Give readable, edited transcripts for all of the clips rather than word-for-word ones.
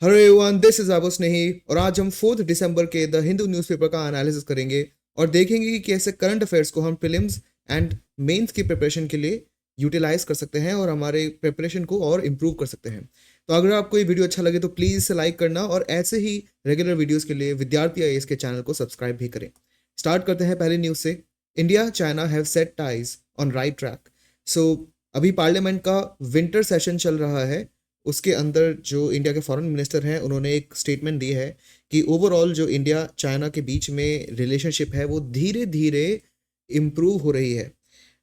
Hello everyone, this is Abu Snehi और आज हम 4 दिसंबर के द हिंदू न्यूज़पेपर का एनालिसिस करेंगे और देखेंगे कि कैसे करंट अफेयर्स को हम प्रीलिम्स एंड मेंस की प्रिपरेशन के लिए यूटिलाइज कर सकते हैं और हमारे प्रिपरेशन को और इम्प्रूव कर सकते हैं। तो अगर आपको ये वीडियो अच्छा लगे तो प्लीज़ इसे लाइक करना और ऐसे ही रेगुलर वीडियोज़ के लिए विद्यार्थी आईएएस के चैनल को सब्सक्राइब भी करें। स्टार्ट करते हैं पहली न्यूज़ से। India China have set ties on right track. So अभी पार्लियामेंट का विंटर सेशन चल रहा है। उसके अंदर जो इंडिया के फॉरेन मिनिस्टर हैं उन्होंने एक स्टेटमेंट दी है कि ओवरऑल जो इंडिया चाइना के बीच में रिलेशनशिप है वो धीरे धीरे इम्प्रूव हो रही है।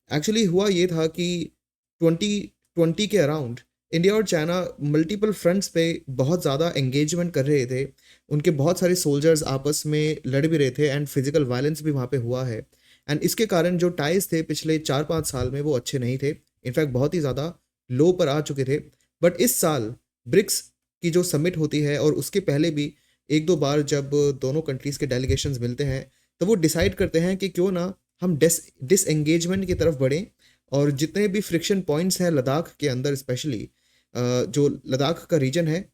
एक्चुअली हुआ ये था कि 2020 के अराउंड इंडिया और चाइना मल्टीपल फ्रंट्स पे बहुत ज़्यादा एंगेजमेंट कर रहे थे। उनके बहुत सारे सोल्जर्स आपस में लड़ भी रहे थे एंड फिजिकल वायलेंस भी वहाँ पे हुआ है। एंड इसके कारण जो टाइज थे पिछले 4-5 साल में वो अच्छे नहीं थे, इनफैक्ट बहुत ही ज़्यादा लो पर आ चुके थे। बट इस साल ब्रिक्स की जो समिट होती है और उसके पहले भी एक दो बार जब दोनों कंट्रीज़ के डेलीगेशंस मिलते हैं तो वो डिसाइड करते हैं कि क्यों ना हम डिसएंगेजमेंट की तरफ बढ़ें और जितने भी फ्रिक्शन पॉइंट्स हैं लद्दाख के अंदर स्पेशली जो लद्दाख का रीजन है,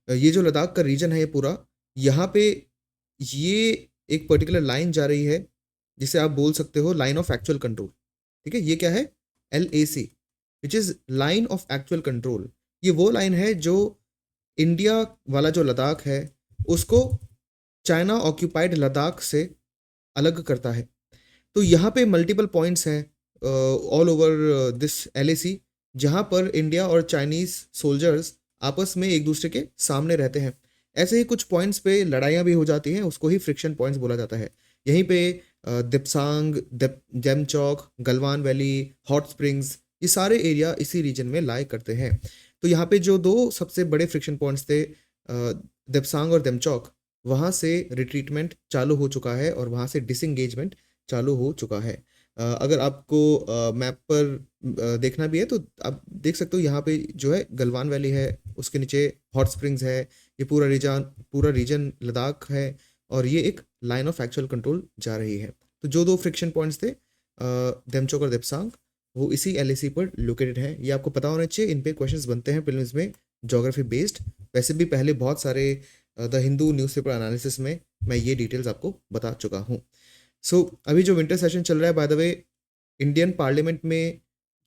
ये जो लद्दाख का रीजन है ये पूरा, यहाँ पे ये एक पर्टिकुलर लाइन जा रही है जिसे आप बोल सकते हो लाइन ऑफ एक्चुअल कंट्रोल। ठीक है, ये क्या है? LAC, which is line of actual control. ये वो लाइन है जो इंडिया वाला जो लद्दाख है उसको चाइना ऑक्यूपाइड लद्दाख से अलग करता है। तो यहाँ पे मल्टीपल पॉइंट्स हैं ऑल ओवर दिस LAC, जहाँ पर इंडिया और चाइनीज़ सोल्जर्स आपस में एक दूसरे के सामने रहते हैं। ऐसे ही कुछ पॉइंट्स पे लड़ाइयाँ भी हो जाती हैं, उसको ही फ्रिक्शन पॉइंट्स बोला जाता है। यहीं पे दिप्सांग, जेमचौक, गलवान वैली, हॉट स्प्रिंग्स, ये सारे एरिया इसी रीजन में लाई करते हैं। तो यहाँ पे जो दो सबसे बड़े फ्रिक्शन पॉइंट्स थे, दिप्सांग और देमचौक, वहाँ से रिट्रीटमेंट चालू हो चुका है और वहाँ से डिसंगेजमेंट चालू हो चुका है। अगर आपको मैप पर देखना भी है तो आप देख सकते हो, यहाँ पे जो है गलवान वैली है, उसके नीचे हॉट स्प्रिंग्स है, ये पूरा रीजन लद्दाख है और ये एक लाइन ऑफ एक्चुअल कंट्रोल जा रही है। तो जो दो फ्रिक्शन पॉइंट्स थे देमचौक और देपसांग, वो इसी LAC पर लोकेटेड है। ये आपको पता होना चाहिए, इन पे क्वेश्चंस बनते हैं प्रीलिम्स में ज्योग्राफी बेस्ड। वैसे भी पहले बहुत सारे द हिंदू न्यूज़पेपर एनालिसिस में मैं ये डिटेल्स आपको बता चुका हूँ। सो अभी जो विंटर सेशन चल रहा है, by the way, Indian parliament में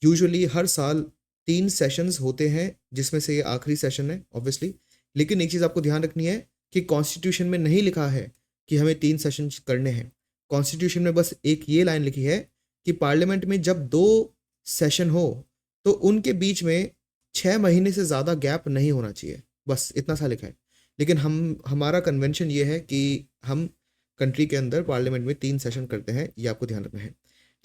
यूजुअली हर साल 3 सेशंस होते हैं, जिसमें से ये आखिरी सेशन है ऑब्वियसली। लेकिन एक चीज़ आपको ध्यान रखनी है कि कॉन्स्टिट्यूशन में नहीं लिखा है कि हमें 3 सेशन करने हैं। कॉन्स्टिट्यूशन में बस एक ये लाइन लिखी है कि पार्लियामेंट में जब 2 सेशन हो तो उनके बीच में 6 महीने से ज़्यादा गैप नहीं होना चाहिए, बस इतना सा लिखा है। लेकिन हमारा कन्वेंशन ये है कि हम कंट्री के अंदर पार्लियामेंट में 3 सेशन करते हैं, ये आपको ध्यान रखना है।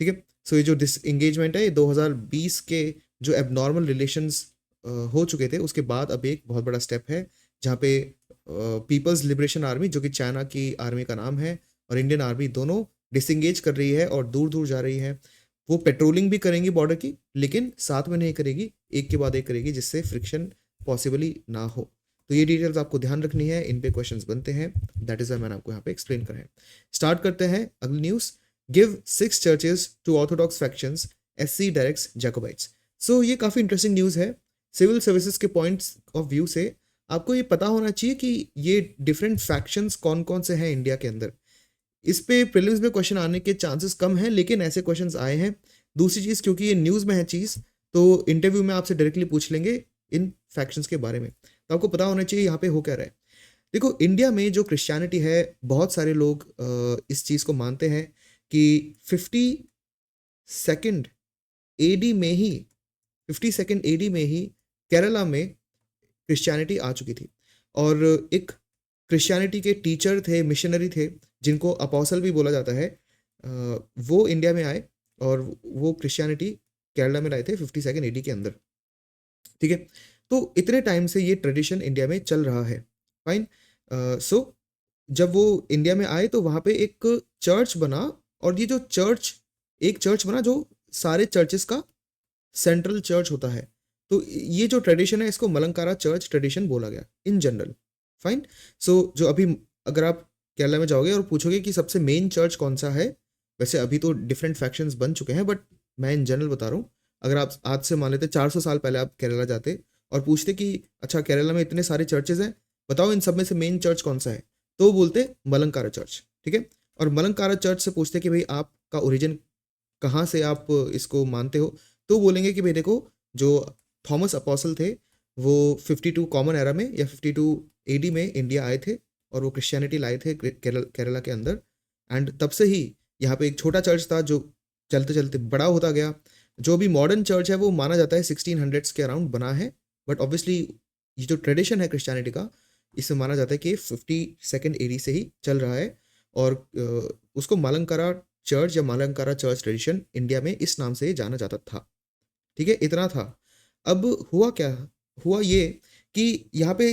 ठीक है। सो ये जो डिसएंगेजमेंट है, ये 2020 के जो एबनॉर्मल रिलेशंस हो चुके थे उसके बाद अब एक बहुत बड़ा स्टेप है, जहाँ पे पीपल्स लिबरेशन आर्मी, जो कि चाइना की आर्मी का नाम है, और इंडियन आर्मी दोनों डिसएंगेज कर रही है और दूर दूर जा रही है। वो पेट्रोलिंग भी करेंगी बॉर्डर की, लेकिन साथ में नहीं करेगी, एक के बाद एक करेगी, जिससे फ्रिक्शन पॉसिबली ना हो। तो ये डिटेल्स आपको ध्यान रखनी है, इन पे क्वेश्चंस बनते हैं, दैट इज वाई मैंने आपको यहाँ पे एक्सप्लेन करा है। स्टार्ट करते हैं अगली news. Give 6 churches to orthodox factions, SC directs Jacobites. So ये काफ़ी इंटरेस्टिंग न्यूज़ है। सिविल सर्विसेज के पॉइंट्स ऑफ व्यू से आपको ये पता होना चाहिए कि ये डिफरेंट फैक्शंस कौन कौन से हैं इंडिया के अंदर। इस पे प्रीलिम्स में क्वेश्चन आने के चांसेस कम हैं, लेकिन ऐसे क्वेश्चंस आए हैं। दूसरी चीज़, क्योंकि ये न्यूज़ में है चीज़, तो इंटरव्यू में आपसे डायरेक्टली पूछ लेंगे इन फैक्शंस के बारे में, तो आपको पता होना चाहिए यहाँ पे हो क्या रहा है। देखो, इंडिया में जो क्रिश्चियनिटी है, बहुत सारे लोग इस चीज़ को मानते हैं कि 52nd AD में ही 52nd AD में ही केरला में क्रिश्चियनिटी आ चुकी थी। और एक क्रिश्चियनिटी के टीचर थे, मिशनरी थे, जिनको अपोस्टल भी बोला जाता है, वो इंडिया में आए और वो क्रिश्चियनिटी केरला में लाए थे 52nd AD के अंदर। ठीक है। तो इतने टाइम से ये ट्रेडिशन इंडिया में चल रहा है। फाइन। सो जब वो इंडिया में आए तो वहाँ पे एक चर्च बना, और ये जो चर्च, एक चर्च बना जो सारे चर्चेस का सेंट्रल चर्च होता है। तो ये जो ट्रेडिशन है इसको मलंकारा चर्च ट्रेडिशन बोला गया इन जनरल। फाइन। सो जो अभी अगर आप केरला में जाओगे और पूछोगे कि सबसे मेन चर्च कौन सा है, वैसे अभी तो डिफरेंट फैक्शंस बन चुके हैं, बट मैं इन जनरल बता रहा हूँ। अगर आप आज से मान लेते 400 साल पहले आप केरला जाते और पूछते कि अच्छा केरला में इतने सारे चर्चेज हैं, बताओ इन सब में से मेन चर्च कौन सा है, तो वो बोलते मलंकारा चर्च, ठीक है। और मलंकारा चर्च से पूछते कि भाई आपका ओरिजिन कहाँ से, आप इसको मानते हो, तो बोलेंगे कि भाई देखो, जो थॉमस अपोस्टल थे वो 52 कॉमन एरा में या 52 एडी में इंडिया आए थे और वो क्रिश्चियनिटी लाए थे केरला के अंदर। एंड तब से ही यहाँ पे एक छोटा चर्च था जो चलते चलते बड़ा होता गया। जो भी मॉडर्न चर्च है वो माना जाता है 1600s के अराउंड बना है, बट ऑब्वियसली ये जो ट्रेडिशन है क्रिश्चियनिटी का, इसे माना जाता है कि 52nd एडी से ही चल रहा है। और उसको मालंकारा चर्च या मालंकारा चर्च ट्रेडिशन इंडिया में इस नाम से जाना जाता था, ठीक है। इतना था। अब हुआ क्या, हुआ ये कि यहाँ पे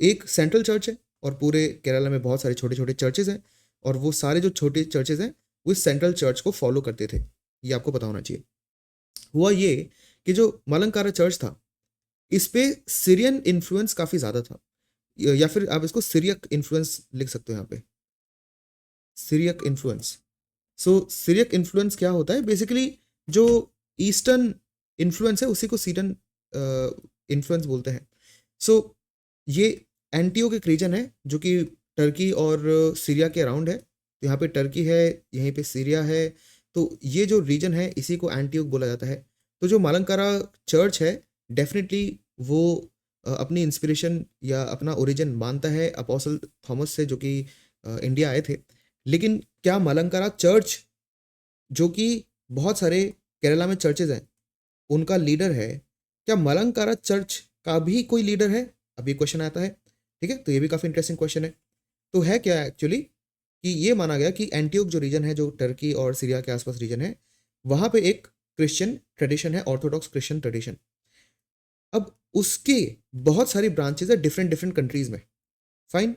एक सेंट्रल चर्च है और पूरे केरला में बहुत सारे छोटे छोटे चर्चेज हैं, और वो सारे जो छोटे चर्चेज हैं वो इस सेंट्रल चर्च को फॉलो करते थे, ये आपको पता होना चाहिए। हुआ ये कि जो मालंकारा चर्च था इस पे सीरियन इन्फ्लुएंस काफ़ी ज़्यादा था, या फिर आप इसको सीरियक इन्फ्लुएंस लिख सकते हो यहाँ पे, सीरियक इन्फ्लुएंस। सो सीरियक इन्फ्लुएंस क्या होता है, बेसिकली जो ईस्टर्न इन्फ्लुएंस है उसी को सीरियन इन्फ्लुएंस बोलते हैं। सो ये एंटियोक एक रीजन है जो कि टर्की और सीरिया के अराउंड है। तो यहाँ पे टर्की है, यहीं पे सीरिया है, तो ये जो रीजन है इसी को एंटियोक बोला जाता है। तो जो मालंकारा चर्च है डेफिनेटली वो अपनी इंस्पिरेशन या अपना ओरिजिन मानता है अपोस्टल थॉमस से, जो कि इंडिया आए थे। लेकिन क्या मालंकारा चर्च, जो कि बहुत सारे केरला में चर्चेज हैं, उनका लीडर है, क्या मलंकारा चर्च का भी कोई लीडर है? अभी क्वेश्चन आता है, ठीक है। तो ये भी काफ़ी इंटरेस्टिंग क्वेश्चन है। तो है क्या एक्चुअली कि ये माना गया कि एंटियोक जो रीजन है, जो टर्की और सीरिया के आसपास रीजन है, वहाँ पे एक क्रिश्चियन ट्रेडिशन है, ऑर्थोडॉक्स क्रिश्चियन ट्रेडिशन। अब उसके बहुत सारी ब्रांचेज है डिफरेंट डिफरेंट कंट्रीज में, फाइन।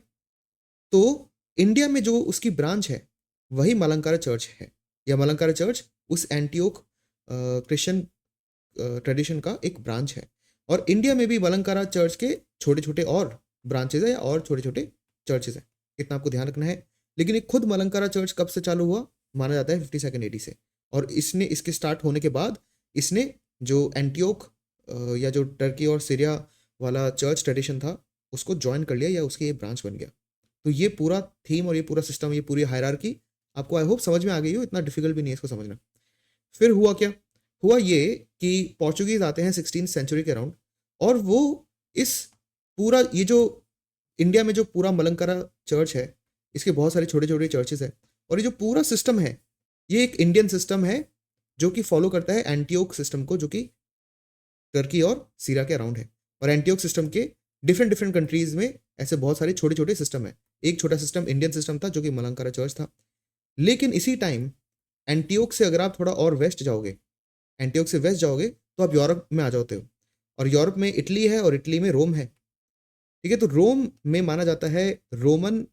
तो इंडिया में जो उसकी ब्रांच है वही मलंकारा चर्च है, या मलंकारा चर्च उस एंटियोक क्रिश्चियन ट्रेडिशन का एक ब्रांच है। और इंडिया में भी मलंकारा चर्च के छोटे छोटे और ब्रांचेज है या और छोटे छोटे चर्चेज हैं, इतना आपको ध्यान रखना है। लेकिन एक खुद मलंकारा चर्च कब से चालू हुआ, माना जाता है 52nd एडी से। और इसने इसके स्टार्ट होने के बाद इसने जो एंटियोक या जो टर्की और सीरिया वाला चर्च ट्रेडिशन था उसको ज्वाइन कर लिया, या उसकी ये ब्रांच बन गया। तो ये पूरा थीम और ये पूरा सिस्टम, ये पूरी हायरार्की आपको आई होप समझ में आ गई हो, इतना डिफिकल्ट भी नहीं है इसको समझना। फिर हुआ क्या, हुआ ये कि पोर्चुगीज आते हैं 16th सेंचुरी के अराउंड, और वो इस पूरा ये जो इंडिया में जो पूरा मलंकारा चर्च है, इसके बहुत सारे छोटे छोटे चर्चेस हैं, और ये जो पूरा सिस्टम है ये एक इंडियन सिस्टम है जो कि फॉलो करता है एंटियोक सिस्टम को, जो कि टर्की और सीरिया के अराउंड है। और एंटियोक सिस्टम के डिफरेंट डिफरेंट कंट्रीज में ऐसे बहुत सारे छोटे छोटे सिस्टम है। एक छोटा सिस्टम इंडियन सिस्टम था जो कि मलंकारा चर्च था। लेकिन इसी टाइम एंटियोक से अगर आप थोड़ा और वेस्ट जाओगे, एंटियोक से वेस्ट जाओगे तो आप यूरोप में आ जाते हो, और यूरोप में इटली है और इटली में रोम है, ठीक है। तो रोम में माना जाता है रोमन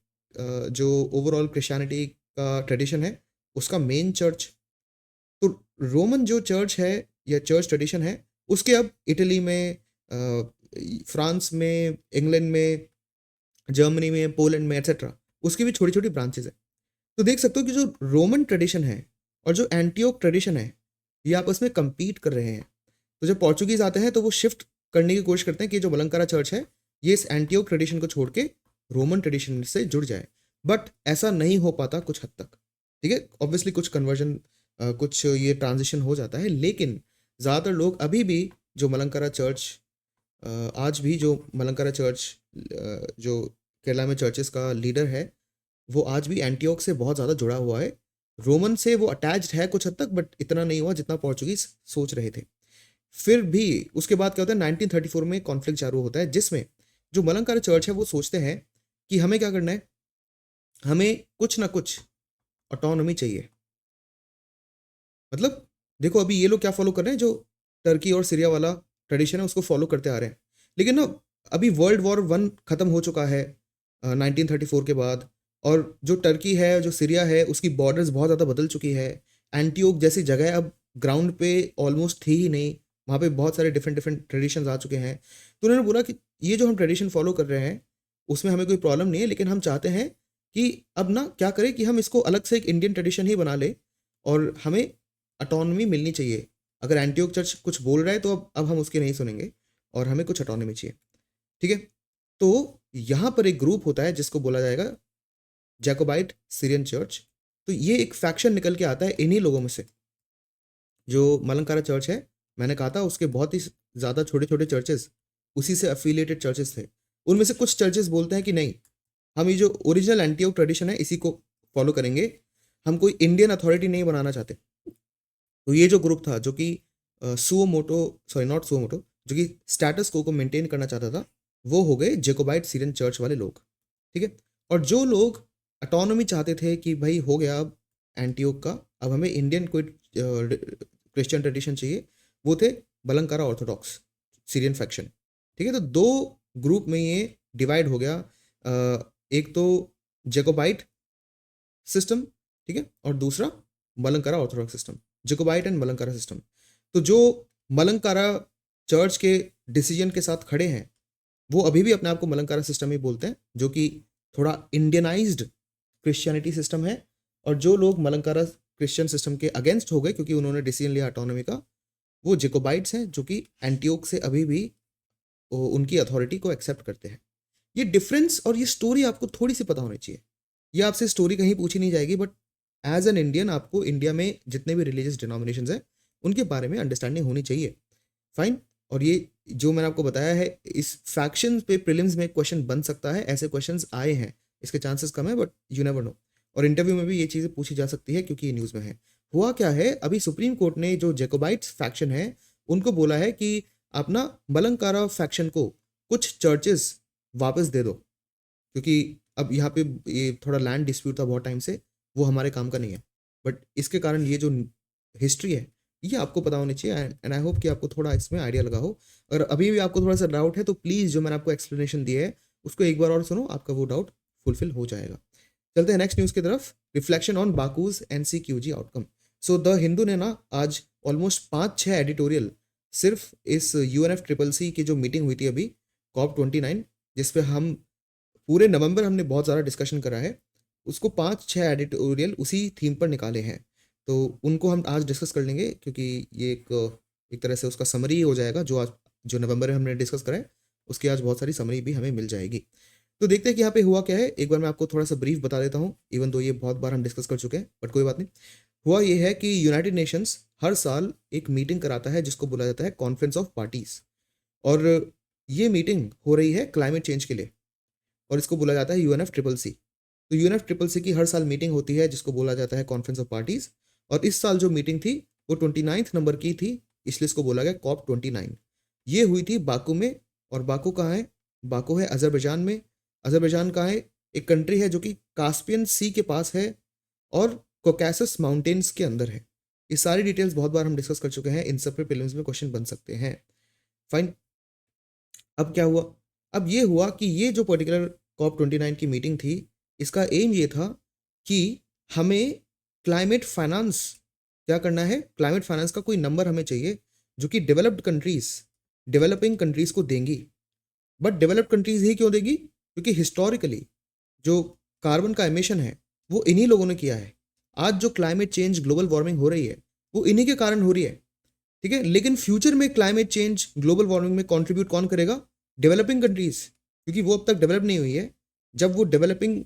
जो ओवरऑल क्रिश्चियनिटी का ट्रेडिशन है उसका मेन चर्च। तो रोमन जो चर्च है या चर्च ट्रेडिशन है उसके अब इटली में, फ्रांस में, इंग्लैंड में, जर्मनी में, पोलैंड में एट्सेट्रा उसकी भी छोटी छोटी ब्रांचेज है। तो देख सकते हो कि जो रोमन ट्रेडिशन है और जो एंटियोक ट्रेडिशन है ये आपस में compete कर रहे हैं। तो जब पोर्चुगीज आते हैं तो वो शिफ्ट करने की कोशिश करते हैं कि जो मलंकारा चर्च है ये इस एंटियोक ट्रेडिशन को छोड़ के रोमन ट्रेडिशन से जुड़ जाए, बट ऐसा नहीं हो पाता कुछ हद तक, ठीक है। ऑब्वियसली कुछ कन्वर्जन, कुछ ये ट्रांजिशन हो जाता है, लेकिन ज़्यादातर लोग अभी भी जो मलंकारा चर्च, आज भी जो मलंकारा चर्च जो केरला में चर्चेस का लीडर है वो आज भी एंटियोक से बहुत ज़्यादा जुड़ा हुआ है। रोमन से वो अटैच्ड है कुछ हद तक, बट इतना नहीं हुआ जितना पोर्चुगीज सोच रहे थे। फिर भी उसके बाद क्या होता है, 1934 में कॉन्फ्लिक्ट चालू होता है जिसमें जो मलंकारा चर्च है वो सोचते हैं कि हमें क्या करना है, हमें कुछ ना कुछ ऑटोनॉमी चाहिए। मतलब देखो अभी ये लोग क्या फॉलो कर रहे हैं, जो टर्की और सीरिया वाला ट्रेडिशन है उसको फॉलो करते आ रहे हैं। लेकिन ना अभी वर्ल्ड वॉर 1 खत्म हो चुका है 1934 के बाद, और जो टर्की है जो सीरिया है उसकी बॉर्डर्स बहुत ज़्यादा बदल चुकी है। एंटियोक जैसी जगह अब ग्राउंड पे ऑलमोस्ट थी ही नहीं, वहाँ पे बहुत सारे डिफरेंट डिफरेंट ट्रेडिशंस आ चुके हैं। तो उन्होंने बोला कि ये जो हम ट्रेडिशन फॉलो कर रहे हैं उसमें हमें कोई प्रॉब्लम नहीं है, लेकिन हम चाहते हैं कि अब ना क्या करें कि हम इसको अलग से एक इंडियन ट्रेडिशन ही बना ले, और हमें ऑटोनॉमी मिलनी चाहिए। अगर एंटियोक चर्च कुछ बोल रहा है तो अब हम उसकी नहीं सुनेंगे। और हमें कुछ ऑटोनॉमी चाहिए, ठीक है। तो यहाँ पर एक ग्रुप होता है जिसको बोला जाएगा जैकोबाइट सीरियन चर्च। तो ये एक फैक्शन निकल के आता है इन्हीं लोगों में से। जो मलंकारा चर्च है, मैंने कहा था उसके बहुत ही ज़्यादा छोटे छोटे चर्चेस उसी से अफिलिएटेड चर्चेस थे। उनमें से कुछ चर्चेस बोलते हैं कि नहीं, हम ये जो ओरिजिनल एंटीओक ट्रेडिशन है इसी को फॉलो करेंगे, हम कोई इंडियन अथॉरिटी नहीं बनाना चाहते। तो ये जो ग्रुप था जो कि सुओमोटो, सॉरी नॉट सुओमोटो, जो कि स्टेटस को मेंटेन करना चाहता था, वो हो गए जेकोबाइट सीरियन चर्च वाले लोग, ठीक है। और जो लोग अटोनॉमी चाहते थे कि भाई हो गया अब एंटीओक का, अब हमें इंडियन कोई क्रिश्चियन ट्रेडिशन चाहिए, वो थे बलंकारा ऑर्थोडॉक्स सीरियन फैक्शन, ठीक है। तो दो ग्रुप में ये डिवाइड हो गया, एक तो जेकोबाइट सिस्टम, ठीक है, और दूसरा Malankara Orthodox system, Jacobite and Malankara system. तो जो मलंकारा चर्च के डिसीजन के साथ खड़े हैं वो अभी भी अपने आप को मलंकारा सिस्टम ही बोलते हैं, जो कि थोड़ा इंडियनाइज्ड क्रिश्चियनिटी सिस्टम है। और जो लोग मलंकारा क्रिश्चियन सिस्टम के अगेंस्ट हो गए क्योंकि उन्होंने डिसीजन लिया ऑटोनॉमी का, वो जेकोबाइट्स हैं जो कि एंटीओक से अभी भी उनकी अथॉरिटी को एक्सेप्ट करते हैं। ये डिफरेंस और ये स्टोरी आपको थोड़ी सी पता होनी चाहिए। ये आपसे स्टोरी कहीं पूछी नहीं जाएगी, बट एज एन इंडियन आपको इंडिया में जितने भी रिलीजियस डिनोमिनेशंस हैं उनके बारे में अंडरस्टैंडिंग होनी चाहिए, फाइन। और ये जो मैंने आपको बताया है, इस फैक्शन पे प्रीलिम्स में क्वेश्चन बन सकता है, ऐसे क्वेश्चंस आए हैं, इसके चांसेस कम है बट यू नेवर नो। और इंटरव्यू में भी ये चीज़ें पूछी जा सकती है क्योंकि ये न्यूज़ में है। हुआ क्या है, अभी सुप्रीम कोर्ट ने जो जेकोबाइट्स फैक्शन है उनको बोला है कि अपना मलंकारा फैक्शन को कुछ चर्चेस वापस दे दो, क्योंकि अब यहाँ पे ये थोड़ा लैंड डिस्प्यूट था बहुत टाइम से, वो हमारे काम का नहीं है। बट इसके कारण ये जो हिस्ट्री है ये आपको पता होनी चाहिए, एंड आई होप कि आपको थोड़ा इसमें आइडिया लगा हो। अगर अभी भी आपको थोड़ा सा डाउट है तो प्लीज़ जो मैंने आपको एक्सप्लेनेशन दिया है उसको एक बार और सुनो, आपका वो डाउट फुलफिल हो जाएगा। चलते हैं नेक्स्ट न्यूज़ की तरफ। Reflection on Baku's NCQG outcome. So the Hindu ने ना आज ऑलमोस्ट 5-6 एडिटोरियल सिर्फ इस UNFCCC की जो मीटिंग हुई थी अभी COP29, जिसपे हम पूरे नवंबर हमने बहुत ज़्यादा डिस्कशन करा है, उसको 5-6 एडिटोरियल उसी थीम पर निकाले हैं। तो उनको हम आज डिस्कस कर लेंगे क्योंकि ये एक तरह से उसका समरी हो जाएगा। जो नवंबर में हमने डिस्कस करा है उसकी आज बहुत सारी समरी भी हमें मिल जाएगी। तो देखते हैं कि यहाँ पे हुआ क्या है। एक बार मैं आपको थोड़ा सा ब्रीफ बता देता हूँ, इवन दो ये बहुत बार हम डिस्कस कर चुके हैं, बट कोई बात नहीं। हुआ ये है कि यूनाइटेड नेशंस हर साल एक मीटिंग कराता है जिसको बोला जाता है कॉन्फ्रेंस ऑफ पार्टीज, और ये मीटिंग हो रही है क्लाइमेट चेंज के लिए, और इसको बोला जाता है UNFCCC। तो UNFCCC की हर साल मीटिंग होती है जिसको बोला जाता है कॉन्फ्रेंस ऑफ पार्टीज, और इस साल जो मीटिंग थी वो 29 नंबर की थी, इसलिए इसको बोला गया COP29। ये हुई थी बाकू में, और बाकू कहाँ है? बाकू है अजरबैजान में। अजरबैजान कहाँ है? एक कंट्री है जो कि कास्पियन सी के पास है और कोकासस माउंटेन्स के अंदर है। ये सारी डिटेल्स बहुत बार हम डिस्कस कर चुके हैं, इन सब पे प्रीलिम्स में क्वेश्चन बन सकते हैं, फाइन। अब क्या हुआ? अब ये हुआ कि ये जो पर्टिकुलर COP29 की मीटिंग थी, इसका एम ये था कि हमें क्लाइमेट फाइनेंस क्या करना है, क्लाइमेट फाइनेंस का कोई नंबर हमें चाहिए जो कि डेवलप्ड कंट्रीज डेवलपिंग कंट्रीज को देंगी। बट डेवलप्ड कंट्रीज ही क्यों देगी? क्योंकि हिस्टोरिकली जो कार्बन का एमिशन है वो इन्हीं लोगों ने किया है। आज जो क्लाइमेट चेंज, ग्लोबल वार्मिंग हो रही है वो इन्हीं के कारण हो रही है, ठीक है। लेकिन फ्यूचर में क्लाइमेट चेंज, ग्लोबल वार्मिंग में कंट्रीब्यूट कौन करेगा? डेवलपिंग कंट्रीज, क्योंकि वो अब तक डेवलप नहीं हुई है। जब वो डेवलपिंग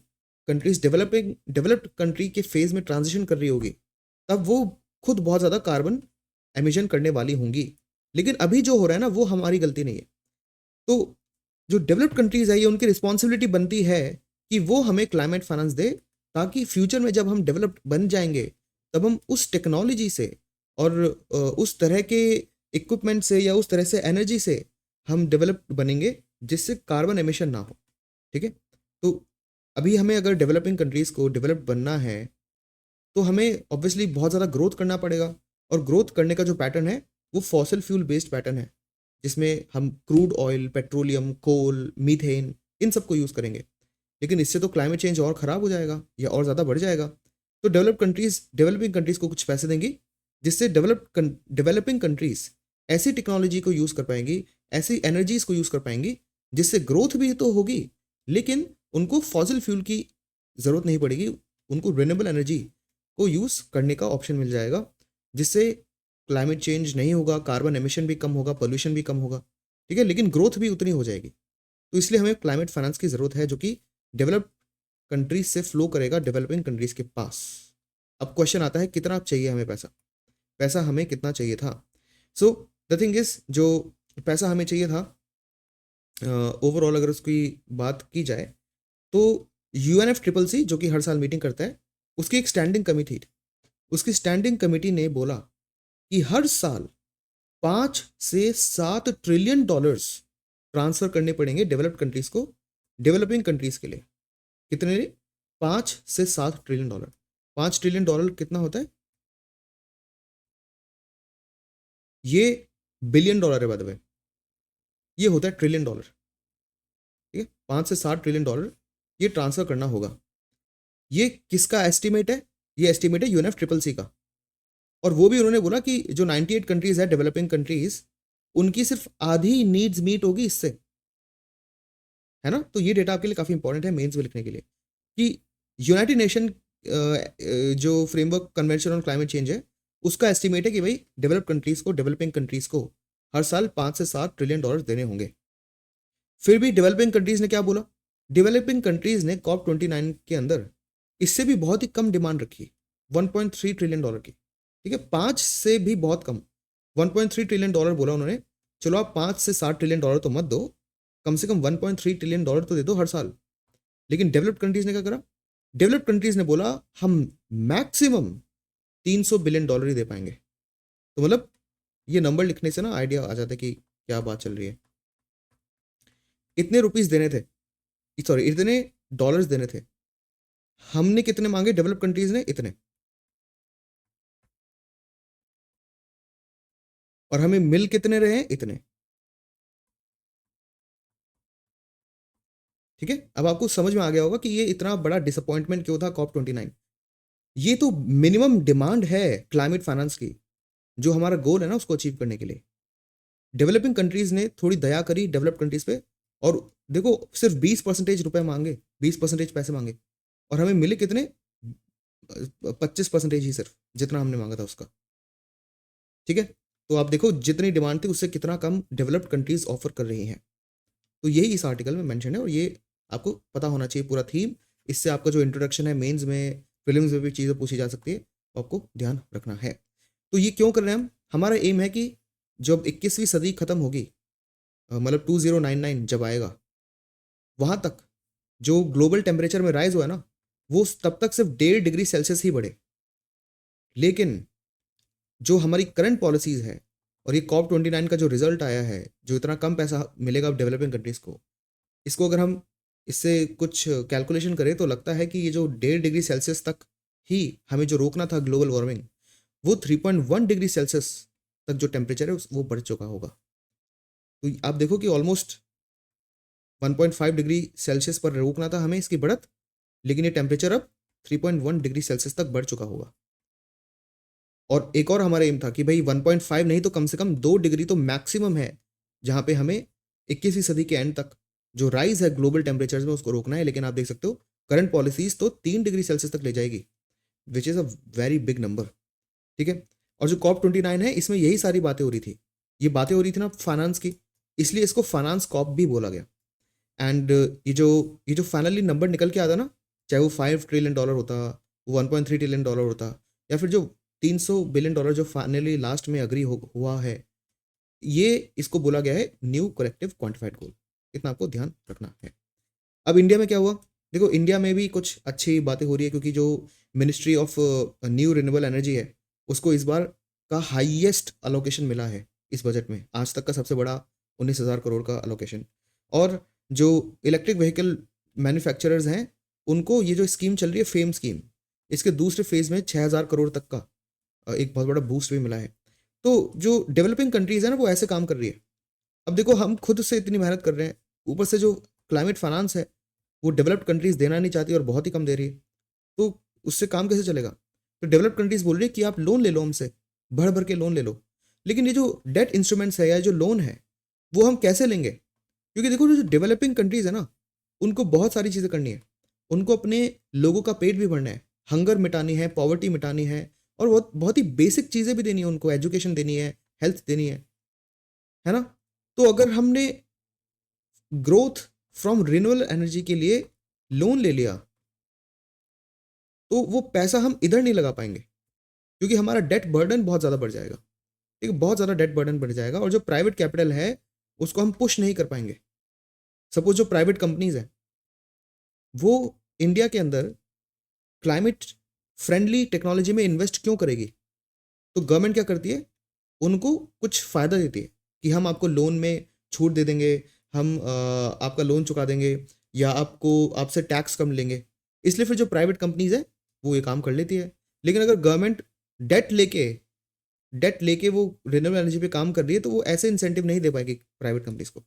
कंट्रीज डेवलप्ड कंट्री के फेज में ट्रांजिशन कर रही होगी तब वो खुद बहुत ज़्यादा कार्बन एमिशन करने वाली होंगी। लेकिन अभी जो हो रहा है ना वो हमारी गलती नहीं है। तो जो डेवलप्ड कंट्रीज है ये उनकी रिस्पॉन्सिबिलिटी बनती है कि वो हमें क्लाइमेट फाइनेंस दे, ताकि फ्यूचर में जब हम डेवलप्ड बन जाएंगे तब हम उस टेक्नोलॉजी से और उस तरह के इक्विपमेंट से या उस तरह से एनर्जी से हम डेवलप्ड बनेंगे जिससे कार्बन एमिशन ना हो, ठीक है। तो अभी हमें अगर डेवलपिंग कंट्रीज़ को डेवलप बनना है तो हमें ऑब्वियसली बहुत ज़्यादा ग्रोथ करना पड़ेगा, और ग्रोथ करने का जो पैटर्न है वो फॉसिल फ्यूल बेस्ड पैटर्न है, जिसमें हम क्रूड ऑयल, पेट्रोलियम, कोल, मीथेन इन सबको यूज़ करेंगे। लेकिन इससे तो क्लाइमेट चेंज और ख़राब हो जाएगा या और ज़्यादा बढ़ जाएगा। तो डेवलपिंग कंट्रीज़ को कुछ पैसे देंगी जिससे डेवलपिंग कंट्रीज़ ऐसी टेक्नोलॉजी को यूज़ कर पाएंगी, ऐसी एनर्जीज़ को यूज़ कर पाएंगी जिससे ग्रोथ भी तो होगी, लेकिन उनको फॉसिल फ्यूल की ज़रूरत नहीं पड़ेगी, उनको रिन्यूएबल एनर्जी को यूज़ करने का ऑप्शन मिल जाएगा, जिससे क्लाइमेट चेंज नहीं होगा, कार्बन एमिशन भी कम होगा, पोल्यूशन भी कम होगा। ठीक है, लेकिन ग्रोथ भी उतनी हो जाएगी। तो इसलिए हमें क्लाइमेट फाइनेंस की ज़रूरत है, जो कि डेवलप्ड कंट्रीज से फ्लो करेगा डेवलपिंग कंट्रीज के पास। अब क्वेश्चन आता है कितना चाहिए हमें पैसा, पैसा हमें कितना चाहिए था। सो द थिंग इज, जो पैसा हमें चाहिए था ओवरऑल अगर उसकी बात की जाए तो UNFCCC जो कि हर साल मीटिंग करता है, उसकी एक स्टैंडिंग कमेटी थी। उसकी स्टैंडिंग कमेटी ने बोला कि हर साल 5 से 7 ट्रिलियन डॉलर्स ट्रांसफर करने पड़ेंगे डेवलप्ड कंट्रीज को डेवलपिंग कंट्रीज के लिए। कितने? 5 से 7 ट्रिलियन डॉलर। 5 ट्रिलियन डॉलर कितना होता है? ये बिलियन डॉलर है बाय द वे, ये होता है ट्रिलियन डॉलर। ठीक है, 5 से 7 ट्रिलियन डॉलर ये ट्रांसफर करना होगा। ये किसका एस्टिमेट है? ये एस्टिमेट है UNFCCC का। और वो भी उन्होंने बोला कि जो 98 कंट्रीज है डेवलपिंग कंट्रीज, उनकी सिर्फ आधी नीड्स मीट होगी इससे, है ना। तो ये डेटा आपके लिए काफी इंपॉर्टेंट है मेंस में लिखने के लिए कि यूनाइटेड नेशन जो framework convention on climate change है, उसका एस्टिमेट है कि भाई डेवलपिंग कंट्रीज को हर साल 5 से 7 ट्रिलियन डॉलर देने होंगे। फिर भी डेवलपिंग कंट्रीज ने क्या बोला? डेवलपिंग कंट्रीज ने COP29 के अंदर इससे भी बहुत ही कम डिमांड रखी, 1.3 ट्रिलियन डॉलर की। ठीक है, 5 से भी बहुत कम, 1.3 ट्रिलियन डॉलर बोला उन्होंने। चलो आप 5 से 7 ट्रिलियन डॉलर तो मत दो, कम से कम 1.3 ट्रिलियन डॉलर तो दे दो हर साल। लेकिन डेवलप्ड कंट्रीज ने क्या करा? डेवलप्ड कंट्रीज ने बोला हम मैक्सिमम 300 बिलियन डॉलर ही दे पाएंगे। तो मतलब ये नंबर लिखने से ना आइडिया आ जाता है कि क्या बात चल रही है। इतने रुपीस देने थे, सॉरी इतने डॉलर्स देने थे। हमने कितने मांगे? डेवलप कंट्रीज ने इतने, और हमें मिल कितने रहे हैं? इतने। ठीक है, अब आपको समझ में आ गया होगा कि ये इतना बड़ा डिसअपॉइंटमेंट क्यों था COP29। ये तो मिनिमम डिमांड है क्लाइमेट फाइनेंस की, जो हमारा गोल है ना उसको अचीव करने के लिए। डेवलपिंग कंट्रीज ने थोड़ी दया करी डेवलप्ड कंट्रीज पे, और देखो सिर्फ 20% रुपए मांगे, 20% पैसे मांगे, और हमें मिले कितने? 25% ही सिर्फ, जितना हमने मांगा था उसका। ठीक है, तो आप देखो जितनी डिमांड थी उससे कितना कम डेवलप्ड कंट्रीज ऑफर कर रही हैं। तो यही इस आर्टिकल में मेंशन है, और ये आपको पता होना चाहिए पूरा थीम। इससे आपका जो इंट्रोडक्शन है मेंस में, प्रीलिम्स में भी चीज़ें पूछी जा सकती है, तो आपको ध्यान रखना है। तो ये क्यों कर रहे हैं हम? हमारा एम है कि जब 21वीं सदी खत्म होगी, मतलब 2099 जब आएगा, वहां तक जो ग्लोबल टेम्परेचर में राइज हुआ है ना, वो तब तक सिर्फ 1.5 डिग्री सेल्सियस ही बढ़े। लेकिन जो हमारी करंट पॉलिसीज है और ये COP29 का जो रिजल्ट आया है, जो इतना कम पैसा मिलेगा डेवलपिंग कंट्रीज को, इसको अगर हम इससे कुछ कैलकुलेशन करें तो लगता है कि ये जो 1.5 डिग्री सेल्सियस तक ही हमें जो रोकना था ग्लोबल वार्मिंग, वो 3.1 डिग्री सेल्सियस तक जो टेम्परेचर है वो बढ़ चुका होगा। तो आप देखो कि ऑलमोस्ट 1.5 डिग्री सेल्सियस पर रोकना था हमें इसकी बढ़त, लेकिन ये टेम्परेचर अब 3.1 डिग्री सेल्सियस तक बढ़ चुका होगा। और एक और हमारा एम था कि भाई 1.5 नहीं तो कम से कम 2 डिग्री तो मैक्सिमम है, जहां पे हमें 21वीं सदी के एंड तक जो राइज है ग्लोबल टेम्परेचर में उसको रोकना है। लेकिन आप देख सकते हो करंट पॉलिसीज तो 3 डिग्री सेल्सियस तक ले जाएगी, which is a very big number. ठीक है, और जो COP29 है इसमें यही सारी बातें हो रही थी। ये बातें हो रही थी ना फाइनेंस की, इसलिए इसको फाइनेंस कॉप भी बोला गया। एंड ये जो फाइनली नंबर निकल के आता ना, चाहे वो 5 ट्रिलियन डॉलर होता, 1.3 ट्रिलियन डॉलर होता, या फिर जो 300 बिलियन डॉलर जो फाइनली लास्ट में अग्री हुआ है, ये इसको बोला गया है न्यू कलेक्टिव क्वांटिफाइड गोल। इतना आपको ध्यान रखना है। अब इंडिया में क्या हुआ? देखो इंडिया में भी कुछ अच्छी बातें हो रही है, क्योंकि जो ministry of new renewable energy है उसको इस बार का हाईएस्ट अलोकेशन मिला है इस बजट में, आज तक का सबसे बड़ा 19,000 करोड़ का अलोकेशन। और जो इलेक्ट्रिक व्हीकल मैन्युफैक्चरर्स हैं उनको ये जो स्कीम चल रही है फेम स्कीम, इसके दूसरे फेज में 6,000 करोड़ तक का एक बहुत बड़ा बूस्ट भी मिला है। तो जो डेवलपिंग कंट्रीज है ना वो ऐसे काम कर रही है। अब देखो हम खुद से इतनी मेहनत कर रहे हैं, ऊपर से जो क्लाइमेट फाइनेंस है वो डेवलप्ड कंट्रीज देना नहीं चाहती और बहुत ही कम दे रही है, तो उससे काम कैसे चलेगा? तो डेवलप्ड कंट्रीज बोल रही है कि आप लोन ले लो हमसे, भर भर के लोन ले लो। लेकिन ये जो डेट इंस्ट्रूमेंट्स है या जो लोन है वो हम कैसे लेंगे? क्योंकि देखो जो डेवलपिंग कंट्रीज है ना, उनको बहुत सारी चीज़ें करनी है। उनको अपने लोगों का पेट भी भरना है, हंगर मिटानी है, पॉवर्टी मिटानी है, और बहुत बहुत ही बेसिक चीज़ें भी देनी है उनको, एजुकेशन देनी है, हेल्थ देनी है ना। तो अगर हमने ग्रोथ फ्रॉम रिन्यूएबल एनर्जी के लिए लोन ले लिया तो वो पैसा हम इधर नहीं लगा पाएंगे, क्योंकि हमारा डेट बर्डन बहुत ज़्यादा बढ़ जाएगा। ठीक है, बहुत ज़्यादा डेट बर्डन बढ़ जाएगा, और जो प्राइवेट कैपिटल है उसको हम पुश नहीं कर पाएंगे। सपोज जो प्राइवेट कंपनीज है वो इंडिया के अंदर क्लाइमेट फ्रेंडली टेक्नोलॉजी में इन्वेस्ट क्यों करेगी? तो गवर्नमेंट क्या करती है, उनको कुछ फ़ायदा देती है कि हम आपको लोन में छूट दे देंगे, हम आपका लोन चुका देंगे, या आपको आपसे टैक्स कम लेंगे। इसलिए फिर जो प्राइवेट कंपनीज है वो ये काम कर लेती है। लेकिन अगर गवर्नमेंट डेट लेके डेट लेके वो रिन्यूएबल एनर्जी पे काम कर रही है तो वो ऐसे इंसेंटिव नहीं दे पाएगी प्राइवेट कंपनीज को।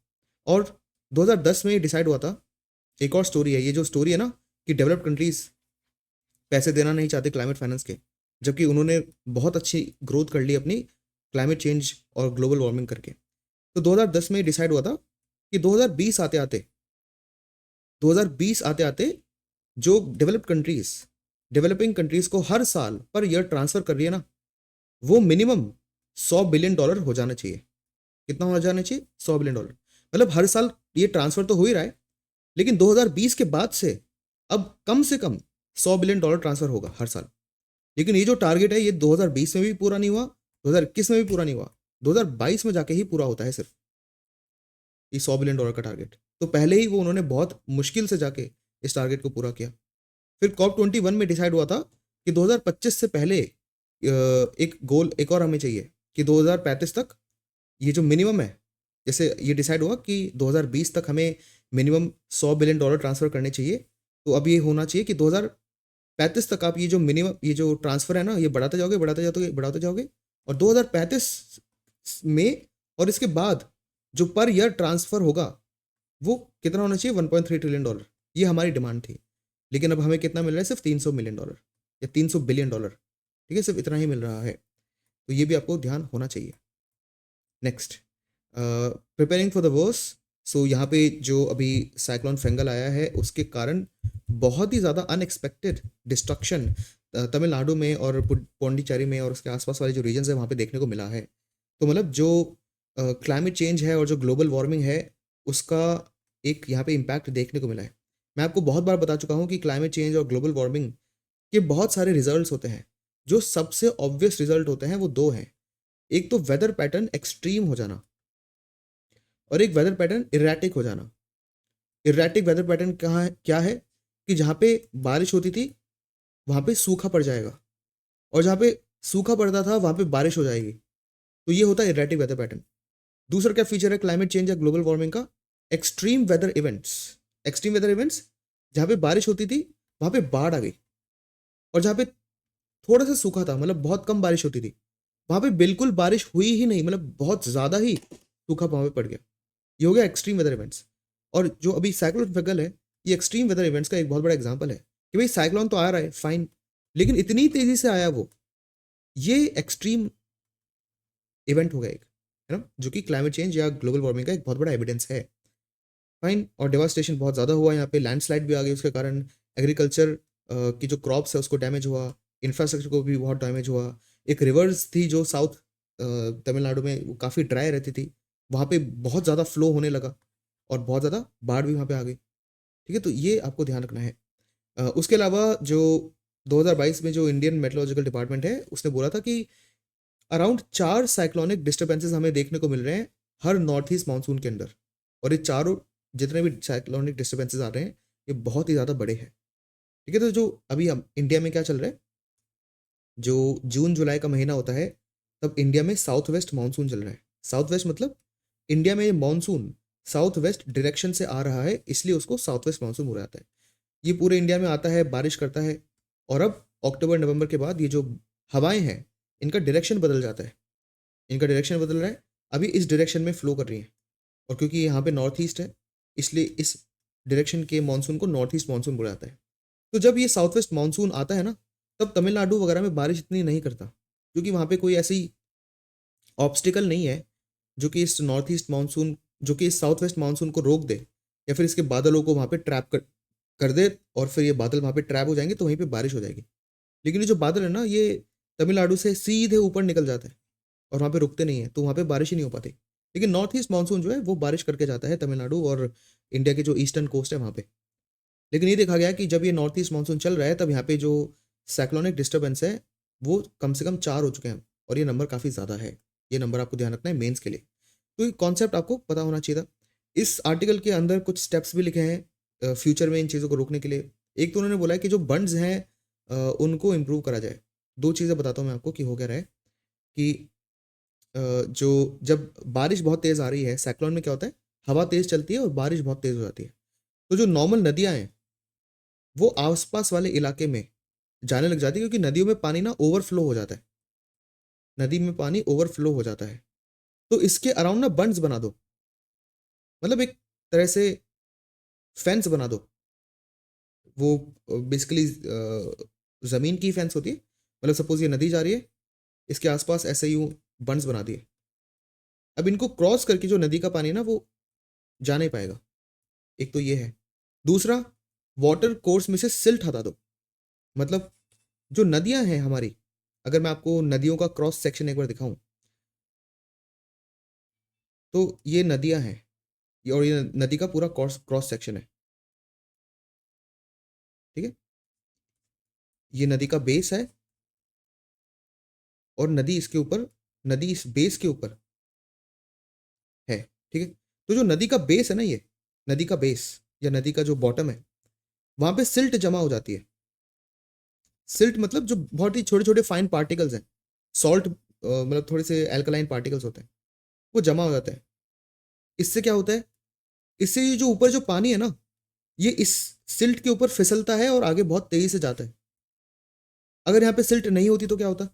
और 2010 में ये डिसाइड हुआ था। एक और स्टोरी है, ये जो स्टोरी है ना कि डेवलप्ड कंट्रीज पैसे देना नहीं चाहते क्लाइमेट फाइनेंस के, जबकि उन्होंने बहुत अच्छी ग्रोथ कर ली अपनी क्लाइमेट चेंज और ग्लोबल वार्मिंग करके। तो 2010 में डिसाइड हुआ था कि 2020 आते आते 2020 आते आते जो डेवलपिंग कंट्रीज को हर साल पर ईयर ट्रांसफर कर रही है ना, वो मिनिमम $100 बिलियन हो जाना चाहिए। कितना हो जाना चाहिए? $100 बिलियन। मतलब हर साल ये ट्रांसफर तो हो ही रहा है, लेकिन 2020 के बाद से अब कम से कम $100 बिलियन ट्रांसफर होगा हर साल। लेकिन ये जो टारगेट है ये 2020 में भी पूरा नहीं हुआ, 2021 में भी पूरा नहीं हुआ, 2022 में जाके ही पूरा होता है सिर्फ ये $100 बिलियन का टारगेट। तो पहले ही वो उन्होंने बहुत मुश्किल से जाके इस टारगेट को पूरा किया। फिर COP21 में डिसाइड हुआ था कि 2025 से पहले एक गोल एक और हमें चाहिए कि 2035 तक ये जो मिनिमम है, जैसे ये डिसाइड हुआ कि 2020 तक हमें मिनिमम $100 बिलियन ट्रांसफर करने चाहिए। तो अब ये होना चाहिए कि 2035 तक आप ये जो मिनिमम ये जो ट्रांसफर है ना ये बढ़ाते जाओगे, और 2035 में और इसके बाद जो पर ईयर ट्रांसफर होगा वो कितना होना चाहिए? $1.3 ट्रिलियन। ये हमारी डिमांड थी। लेकिन अब हमें कितना मिल रहा है? सिर्फ $300 मिलियन या $300 बिलियन। ठीक है, सिर्फ इतना ही मिल रहा है। तो ये भी आपको ध्यान होना चाहिए। Next, preparing for the worst. So यहाँ पे जो अभी साइक्लोन फेंगल आया है उसके कारण बहुत ही ज़्यादा अनएक्सपेक्टेड डिस्ट्रक्शन तमिलनाडु में और पौंडीचेरी में और उसके आसपास वाले जो रीजन्स है वहाँ पे देखने को मिला है। तो मतलब जो क्लाइमेट चेंज है और जो ग्लोबल वार्मिंग है उसका एक यहाँ पे इम्पैक्ट देखने को मिला है। मैं आपको बहुत बार बता चुका हूँ कि क्लाइमेट चेंज और ग्लोबल वार्मिंग के बहुत सारे रिजल्ट्स होते हैं। जो सबसे ऑब्वियस रिजल्ट होते हैं वो दो हैं। एक तो वेदर पैटर्न एक्सट्रीम हो जाना, और एक वेदर पैटर्न इरेटिक हो जाना। इरेटिक वेदर पैटर्न कहाँ है? क्या है कि जहाँ पे बारिश होती थी वहाँ पे सूखा पड़ जाएगा, और जहाँ पे सूखा पड़ता था वहाँ पे बारिश हो जाएगी। तो ये होता है इरेटिक वेदर पैटर्न। दूसरा क्या फीचर है क्लाइमेट चेंज या ग्लोबल वार्मिंग का? Extreme weather events. Extreme weather events, जहाँ पे बारिश होती थी वहाँ पे बाढ़ आ गई, और जहाँ पे थोड़ा सा सूखा था मतलब बहुत कम बारिश होती थी वहाँ पे बिल्कुल बारिश हुई ही नहीं, मतलब बहुत ज़्यादा ही सूखा वहाँ पे पड़ गया। ये हो गया एक्सट्रीम वेदर इवेंट्स। और जो अभी साइक्लोन फेगल है ये एक्सट्रीम वेदर इवेंट्स का एक बहुत बड़ा एग्जाम्पल है कि भाई साइक्लोन तो आ रहा है फाइन, लेकिन इतनी तेजी से आया वो, ये एक्सट्रीम इवेंट हो गया एक, है ना, जो कि क्लाइमेट चेंज या ग्लोबल वार्मिंग का एक बहुत बड़ा एविडेंस है। फाइन। और डेवास्टेशन बहुत ज़्यादा हुआ, यहाँ पे लैंडस्लाइड भी आ गई उसके कारण, एग्रीकल्चर की जो क्रॉप्स है उसको डैमेज हुआ, इंफ्रास्ट्रक्चर को भी बहुत डैमेज हुआ। एक रिवर्स थी जो साउथ तमिलनाडु में वो काफ़ी ड्राई रहती थी, वहाँ पे बहुत ज़्यादा फ्लो होने लगा और बहुत ज़्यादा बाढ़ भी वहाँ पे आ गई। ठीक है, तो ये आपको ध्यान रखना है। उसके अलावा जो 2022 में जो इंडियन मेट्रोलॉजिकल डिपार्टमेंट है उसने बोला था कि अराउंड 4 साइक्लोनिक डिस्टर्बेंसेस हमें देखने को मिल रहे हैं हर नॉर्थ ईस्ट मानसून के अंदर, और ये चारों जितने भी साइक्लोनिक डिस्टर्बेंसेस आ रहे हैं ये बहुत ही ज़्यादा बड़े हैं। ठीक है, तो जो अभी हम इंडिया में क्या चल रहा है, जो जून जुलाई का महीना होता है तब इंडिया में साउथ वेस्ट मानसून चल रहा है। साउथ वेस्ट मतलब इंडिया में ये मानसून साउथ वेस्ट डायरेक्शन से आ रहा है, इसलिए उसको साउथ वेस्ट मानसून बोला जाता है। ये पूरे इंडिया में आता है, बारिश करता है, और अब अक्टूबर नवंबर के बाद ये जो हवाएं हैं इनका डायरेक्शन बदल जाता है। इनका डायरेक्शन बदल रहा है, अभी इस डायरेक्शन में फ्लो कर रही हैं, और क्योंकि यहाँ पे नॉर्थ ईस्ट है इसलिए इस डायरेक्शन के मानसून को नॉर्थ ईस्ट मानसून बोला जाता है। तो जब ये साउथ वेस्ट मानसून आता है ना तब तमिलनाडु वगैरह में बारिश इतनी नहीं करता, क्योंकि वहाँ पे कोई ऐसी ऑब्स्टिकल नहीं है जो कि इस नॉर्थ ईस्ट मानसून जो कि इस साउथ वेस्ट मानसून को रोक दे, या फिर इसके बादलों को वहाँ पे ट्रैप कर दे, और फिर ये बादल वहाँ पे ट्रैप हो जाएंगे तो वहीं पे बारिश हो जाएगी। लेकिन ये जो बादल है ना ये तमिलनाडु से सीधे ऊपर निकल जाते हैं और वहाँ पे रुकते नहीं है, तो वहाँ पे बारिश ही नहीं हो पाती। लेकिन नॉर्थ ईस्ट मानसून जो है वो बारिश करके जाता है तमिलनाडु और इंडिया के जो ईस्टर्न कोस्ट है वहाँ पे। लेकिन ये देखा गया कि जब ये नॉर्थ ईस्ट मानसून चल रहा है तब यहाँ पे जो साइक्लोनिक डिस्टर्बेंस है वो कम से कम 4 हो चुके हैं और ये नंबर काफ़ी ज़्यादा है। ये नंबर आपको ध्यान रखना है मेंस के लिए। तो ये कॉन्सेप्ट आपको पता होना चाहिए था। इस आर्टिकल के अंदर कुछ स्टेप्स भी लिखे हैं फ्यूचर में इन चीज़ों को रोकने के लिए। एक तो उन्होंने बोला है कि जो बंड्स हैं उनको इम्प्रूव करा जाए। 2 चीज़ें बताता हूँ मैं आपको कि हो क्या रहा है कि जो जब बारिश बहुत तेज़ आ रही है, साइक्लोन में क्या होता है, हवा तेज़ चलती है और बारिश बहुत तेज़ हो जाती है। तो जो नॉर्मल नदियाँ हैं, वो आस-पास वाले इलाके में जाने लग जाती है क्योंकि नदियों में पानी ना ओवरफ्लो हो जाता है। नदी में पानी ओवरफ्लो हो जाता है। तो इसके अराउंड ना बंड्स बना दो। मतलब एक तरह से फेंस बना दो। वो बेसिकली ज़मीन की फेंस होती है। मतलब सपोज़ ये नदी जा रही है, इसके आस-पास ऐसे यूँ बंड्स बना दिए। अब इनको क्रॉस करके जो नदी का पानी है ना वो जा नहीं पाएगा। एक तो ये है। दूसरा, वाटर कोर्स में से सिल्ट हटा दो। मतलब जो नदियाँ हैं हमारी, अगर मैं आपको नदियों का क्रॉस सेक्शन एक बार दिखाऊँ, तो ये नदियाँ हैं और ये नदी का पूरा क्रॉस क्रॉस सेक्शन है, ठीक है? ये नदी का बेस है और नदी इस बेस के ऊपर है, ठीक है? तो जो नदी का बेस है ना ये, नदी का बेस या नदी का जो बॉटम है, वहाँ पे सिल्ट जमा हो जाती है। सिल्ट मतलब जो बहुत ही छोटे-छोटे फाइन पार्टिकल्स हैं। सॉल्ट मतलब थोड़े से अल्कलाइन पार्टिकल्स होते हैं, वो जमा हो जाते हैं। इससे क्या होता है? इससे ये जो ऊपर जो पानी है ना, ये इस सिल्ट के ऊपर फिसलता है और आगे बहुत तेज़ी से जाता है। अगर यहाँ पे सिल्ट नहीं होती तो क्या होता?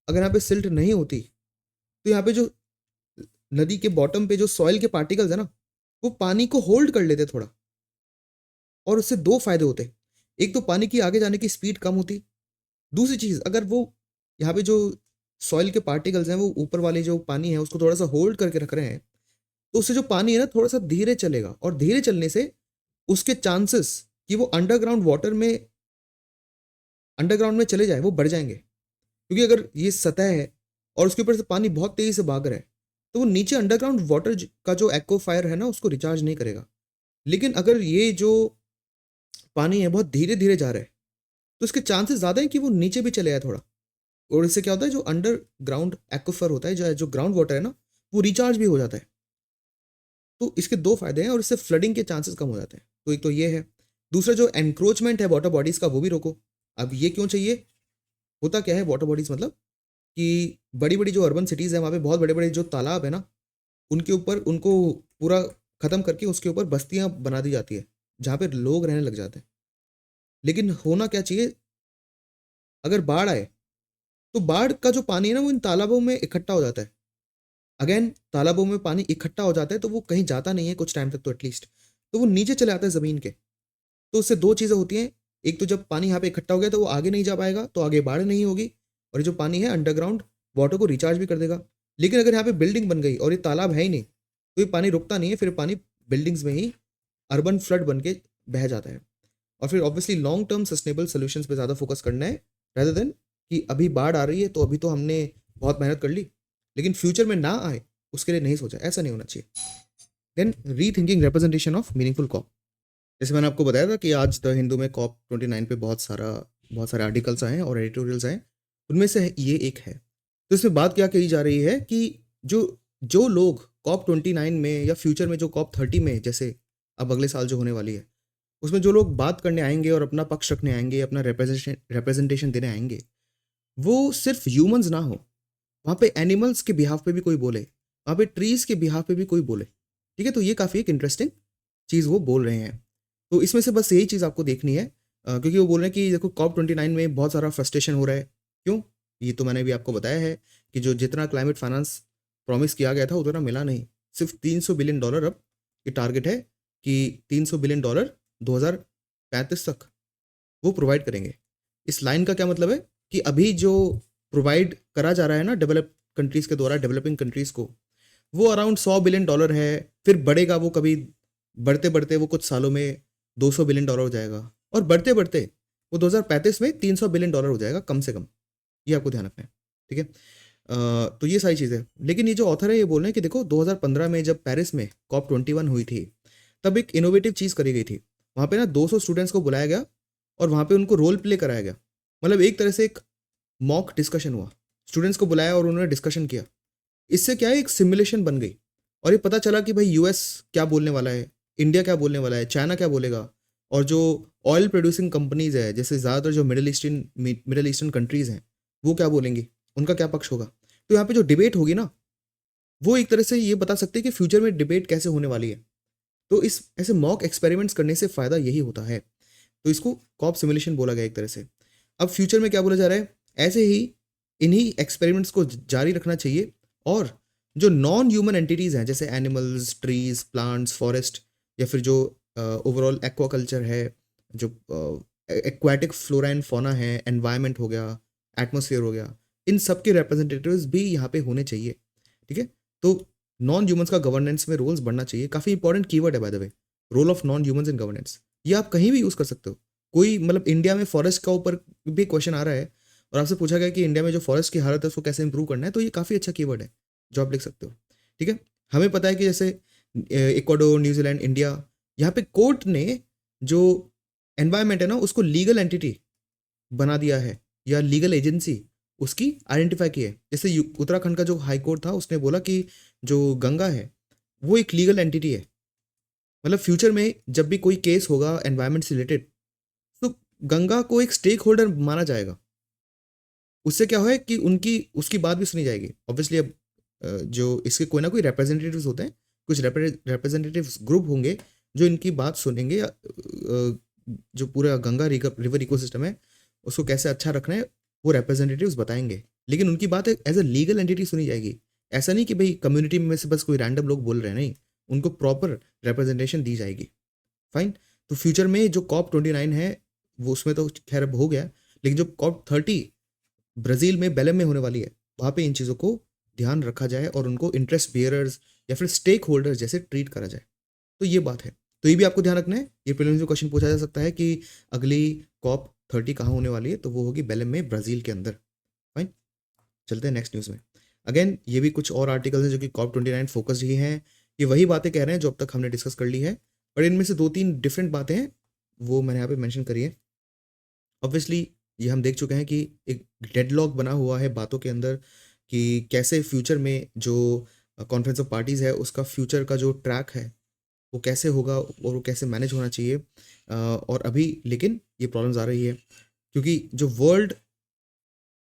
अगर यहाँ पे सिल्ट नहीं होती, तो यहाँ पे जो नदी के बॉटम पे जो सॉइल के पार्टिकल्स है ना, वो पानी को होल्ड कर लेते थोड़ा और उससे 2 फ़ायदे होते। एक तो पानी की आगे जाने की स्पीड कम होती। दूसरी चीज़, अगर वो यहाँ पे जो सॉइल के पार्टिकल्स हैं, वो ऊपर वाले जो पानी है उसको थोड़ा-सा होल्ड करके रख रहे हैं, तो उससे जो पानी है ना थोड़ा-सा धीरे चलेगा और धीरे चलने से उसके चांसेस कि वो अंडरग्राउंड में चले जाए वो बढ़ जाएँगे। क्योंकि अगर ये सतह है और उसके ऊपर से पानी बहुत तेज़ी से भाग रहा है, तो वो नीचे अंडरग्राउंड वाटर का जो एक्वाफायर है ना उसको रिचार्ज नहीं करेगा। लेकिन अगर ये जो पानी है बहुत धीरे-धीरे जा रहा है, तो इसके चांसेस ज़्यादा हैं कि वो नीचे भी चले जाए थोड़ा। और इससे क्या होता है, जो अंडरग्राउंड एक्वाफर होता है, जो ग्राउंड वाटर है ना, वो रिचार्ज भी हो जाता है। तो इसके 2 फ़ायदे हैं और इससे फ्लडिंग के चांसेस कम हो जाते हैं। तो एक तो ये है। दूसरा, जो एनक्रोचमेंट है वाटर बॉडीज़ का वो भी रोको। अब ये क्यों चाहिए? होता क्या है वाटर बॉडीज़ मतलब कि बड़ी-बड़ी जो अर्बन सिटीज़ हैं वहाँ पे बहुत बड़े-बड़े जो तालाब है ना, उनके ऊपर उनको पूरा ख़त्म करके उसके ऊपर बस्तियाँ बना दी जाती है, जहाँ पे लोग रहने लग जाते हैं। लेकिन होना क्या चाहिए, अगर बाढ़ आए, तो बाढ़ का जो पानी है ना वो इन तालाबों में इकट्ठा हो जाता है। अगेन तालाबों में पानी इकट्ठा हो जाता है तो वो कहीं जाता नहीं है कुछ टाइम तक तो एटलीस्ट, तो वो नीचे चले आता है ज़मीन के। तो उससे 2 चीज़ें होती हैं, एक तो जब पानी यहाँ पे इकट्ठा हो गया तो वो आगे नहीं जा पाएगा, तो आगे बाढ़ नहीं होगी और ये जो पानी है अंडरग्राउंड वाटर को रिचार्ज भी कर देगा। लेकिन अगर यहाँ पे बिल्डिंग बन गई और ये तालाब है ही नहीं, तो ये पानी रुकता नहीं है, फिर पानी बिल्डिंग्स में ही अर्बन फ्लड बन के बह जाता है। और फिर obviously long term sustainable solutions पे ज़्यादा फोकस करना है रेदर देन कि अभी बाढ़ आ रही है तो अभी तो हमने बहुत मेहनत कर ली, लेकिन फ्यूचर में ना आए उसके लिए नहीं सोचा। ऐसा नहीं होना चाहिए। Then rethinking representation of meaningful COP. जैसे मैंने आपको बताया था कि आज द हिंदू में कॉप 29 पे बहुत सारे आर्टिकल्स आए हैं और एडिटोरियल्स आए हैं। उनमें से ये एक है। तो इसमें बात क्या कही जा रही है कि जो जो लोग कॉप 29 में या फ्यूचर में जो कॉप 30 में, जैसे अब अगले साल जो होने वाली है, उसमें जो लोग बात करने आएंगे और अपना पक्ष रखने आएंगे, अपना रिप्रेजेंटेशन देने आएंगे, वो सिर्फ ह्यूमंस ना हो, वहाँ पे एनिमल्स के बिहाफ पे भी कोई बोले, वहाँ पे ट्रीज के बिहाफ पे भी कोई बोले। ठीक है, तो ये काफ़ी एक इंटरेस्टिंग चीज़ वो बोल रहे हैं। तो इसमें से बस यही चीज़ आपको देखनी है, क्योंकि वो बोल रहे हैं कि देखो कॉप 29 में बहुत सारा फ्रस्ट्रेशन हो रहा है। क्यों? ये तो मैंने भी आपको बताया है कि जो जितना क्लाइमेट फाइनेंस प्रॉमिस किया गया था उतना मिला नहीं। सिर्फ $300 बिलियन अब ये टारगेट है कि $300 बिलियन 2035 तक वो प्रोवाइड करेंगे। इस लाइन का क्या मतलब है कि अभी जो प्रोवाइड करा जा रहा है ना डेवलप कंट्रीज़ के द्वारा डेवलपिंग कंट्रीज़ को, वो अराउंड $100 बिलियन है। फिर बढ़ेगा वो, कभी बढ़ते-बढ़ते वो कुछ सालों में $200 बिलियन हो जाएगा और बढ़ते-बढ़ते वो 2035 में $300 बिलियन हो जाएगा कम से कम। ये आपको ध्यान रखना है, ठीक है? तो ये सारी चीज़ें, लेकिन ये जो ऑथर है ये बोल रहे हैं कि देखो 2015 में जब पेरिस में COP21 हुई थी, तब एक इनोवेटिव चीज़ करी गई थी। वहाँ पे ना 200 स्टूडेंट्स को बुलाया गया और वहाँ पे उनको रोल प्ले कराया गया। मतलब एक तरह से एक मॉक डिस्कशन हुआ। स्टूडेंट्स को बुलाया और उन्होंने डिस्कशन किया। इससे क्या है, एक सिमुलेशन बन गई और ये पता चला कि भाई यूएस क्या बोलने वाला है, इंडिया क्या बोलने वाला है, चाइना क्या बोलेगा, और जो ऑयल प्रोड्यूसिंग कंपनीज है जैसे ज़्यादातर जो मिडिल ईस्टर्न कंट्रीज़ हैं वो क्या बोलेंगी, उनका क्या पक्ष होगा। तो यहाँ पे जो डिबेट होगी ना, वो एक तरह से ये बता सकते हैं कि फ्यूचर में डिबेट कैसे होने वाली है। तो इस ऐसे मॉक एक्सपेरिमेंट्स करने से फ़ायदा यही होता है। तो इसको कॉप सिमुलेशन बोला गया एक तरह से। अब फ्यूचर में क्या बोला जा रहा है, ऐसे ही इन्हीं एक्सपेरिमेंट्स को जारी रखना चाहिए और जो नॉन ह्यूमन एंटिटीज़ हैं जैसे एनिमल्स, ट्रीज, प्लांट्स, फॉरेस्ट, या फिर जो ओवरऑल एक्वाकल्चर है, जो एक्वाटिक फ्लोरा एंड फौना है, एनवायरनमेंट हो गया, एटमोसफियर हो गया, इन सब के रिप्रेजेंटेटिव्स भी यहाँ पे होने चाहिए। ठीक है, तो नॉन ह्यूमंस का गवर्नेंस में रोल्स बढ़ना चाहिए। काफ़ी इंपॉर्टेंट कीवर्ड है by the way, role of non humans in governance. ये आप कहीं भी यूज़ कर सकते हो। कोई मतलब इंडिया में फॉरेस्ट का ऊपर भी क्वेश्चन आ रहा है और आपसे पूछा गया कि इंडिया में जो फॉरेस्ट की हालत है उसको कैसे इंप्रूव करना है, तो ये काफ़ी अच्छा कीवर्ड है जो आप लिख सकते हो। ठीक है, हमें पता है कि जैसे इक्वाडोर, न्यूजीलैंड, इंडिया, यहाँ पे कोर्ट ने जो एनवायरनमेंट है ना उसको लीगल एंटिटी बना दिया है या लीगल एजेंसी उसकी आइडेंटिफाई की है। जैसे उत्तराखंड का जो हाई कोर्ट था उसने बोला कि जो गंगा है वो एक लीगल एंटिटी है। मतलब फ्यूचर में जब भी कोई केस होगा एनवायरनमेंट से रिलेटेड, तो गंगा को एक स्टेक होल्डर माना जाएगा। उससे क्या है कि उनकी उसकी बात भी सुनी जाएगी। ऑब्वियसली अब जो इसके कोई ना कोई रिप्रेजेंटेटिव्स होते हैं, कुछ रिप्रेजेंटेटिव्स ग्रुप होंगे जो इनकी बात सुनेंगे, जो पूरा गंगा रिवर इकोसिस्टम है उसको कैसे अच्छा रखना है वो रिप्रेजेंटेटिव्स बताएंगे, लेकिन उनकी बात एज अ लीगल एंटिटी सुनी जाएगी। ऐसा नहीं कि भाई कम्युनिटी में से बस कोई रैंडम लोग बोल रहे हैं, नहीं, उनको प्रॉपर रिप्रेजेंटेशन दी जाएगी। फाइन। तो फ्यूचर में जो COP29 है वो उसमें तो खैर अब हो गया, लेकिन जो COP30 ब्राज़ील में बेलेम में होने वाली है, वहाँ पे इन चीज़ों को ध्यान रखा जाए और उनको इंटरेस्ट बियरर्स या फिर स्टेक होल्डर्स जैसे ट्रीट करा जाए। तो ये बात है। तो ये भी आपको ध्यान रखना है। ये प्रीलिम्स में क्वेश्चन पूछा जा सकता है कि अगली COP30 कहाँ होने वाली है, तो वो होगी बेलेम में, ब्राज़ील के अंदर। फाइन, चलते हैं नेक्स्ट न्यूज़ में। अगेन ये भी कुछ और आर्टिकल्स हैं जो कि COP29 फोकस्ड ही हैं। ये वही बातें कह रहे हैं जो अब तक हमने डिस्कस कर ली है, और इनमें से 2-3 डिफरेंट बातें हैं वो मैंने यहाँ पे मेंशन करी है। ऑब्वियसली ये हम देख चुके हैं कि एक डेडलॉक बना हुआ है बातों के अंदर कि कैसे फ्यूचर में जो कॉन्फ्रेंस ऑफ पार्टीज़ है उसका फ्यूचर का जो ट्रैक है वो कैसे होगा और वो कैसे मैनेज होना चाहिए। और अभी लेकिन ये प्रॉब्लम्स आ रही है क्योंकि जो वर्ल्ड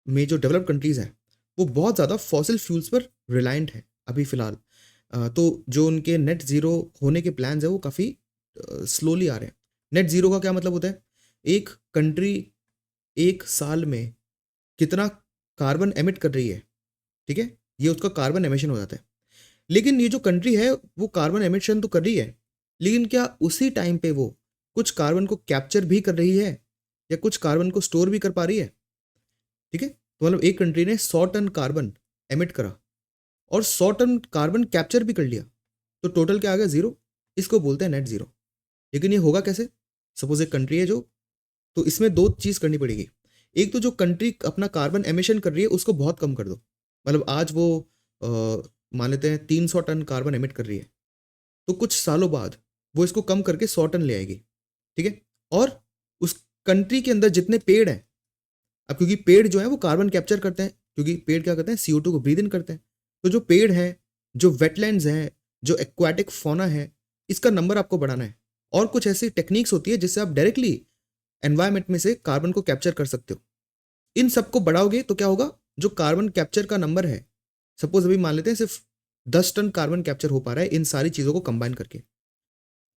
में जो डेवलप्ड कंट्रीज़ हैं वो बहुत ज़्यादा फॉसिल फ्यूल्स पर रिलायंट है अभी फ़िलहाल। तो जो उनके नेट ज़ीरो होने के प्लान्स हैं वो काफ़ी स्लोली आ रहे हैं। नेट ज़ीरो का क्या मतलब होता है, एक कंट्री एक साल में कितना कार्बन एमिट कर रही है, ठीक है, ये उसका कार्बन एमिशन हो जाता है। लेकिन ये जो कंट्री है वो कार्बन एमिशन तो कर रही है, लेकिन क्या उसी टाइम पे वो कुछ कार्बन को कैप्चर भी कर रही है या कुछ कार्बन को स्टोर भी कर पा रही है। ठीक है, तो मतलब एक कंट्री ने 100 टन कार्बन एमिट करा और 100 टन कार्बन कैप्चर भी कर लिया, तो टोटल क्या आ गया, जीरो। इसको बोलते हैं नेट जीरो। लेकिन ये होगा कैसे, सपोज एक कंट्री है जो, तो इसमें दो चीज़ करनी पड़ेगी। एक तो जो कंट्री अपना कार्बन एमिशन कर रही है उसको बहुत कम कर दो। मतलब आज वो मान लेते हैं 300 टन कार्बन एमिट कर रही है, तो कुछ सालों बाद वो इसको कम करके 100 टन ले आएगी। ठीक है, और उस कंट्री के अंदर जितने पेड़ हैं, अब क्योंकि पेड़ जो है वो कार्बन कैप्चर करते हैं, क्योंकि पेड़ क्या करते हैं, CO2 को ब्रीद इन करते हैं। तो जो पेड़ हैं, जो वेटलैंड्स हैं, जो एक्वाटिक फौना है, इसका नंबर आपको बढ़ाना है। और कुछ ऐसी टेक्निक्स होती है जिससे आप डायरेक्टली एनवायरमेंट में से कार्बन को कैप्चर कर सकते हो। इन सबको बढ़ाओगे तो क्या होगा, जो कार्बन कैप्चर का नंबर है, सपोज अभी मान लेते हैं सिर्फ 10 टन कार्बन कैप्चर हो पा रहा है इन सारी चीज़ों को कंबाइन करके,